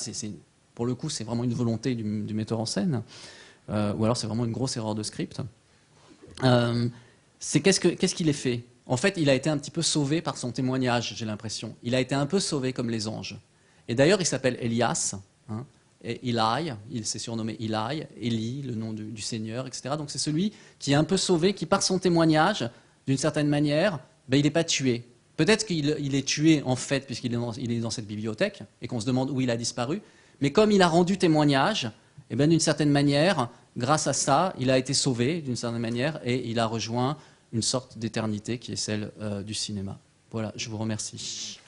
pour le coup, c'est vraiment une volonté du metteur en scène, ou alors c'est vraiment une grosse erreur de script. C'est qu'est-ce qu'il est fait? En fait, il a été un petit peu sauvé par son témoignage, j'ai l'impression. Il a été un peu sauvé comme les anges. Et d'ailleurs, il s'appelle Elias, hein, et Eli, il s'est surnommé Eli, Élie, le nom du Seigneur, etc. Donc c'est celui qui est un peu sauvé, qui par son témoignage, d'une certaine manière, il n'est pas tué. Peut-être qu'il est tué en fait, puisqu'il est dans cette bibliothèque, et qu'on se demande où il a disparu, mais comme il a rendu témoignage, d'une certaine manière, grâce à ça, il a été sauvé, d'une certaine manière, et il a rejoint une sorte d'éternité qui est celle du cinéma. Voilà, je vous remercie.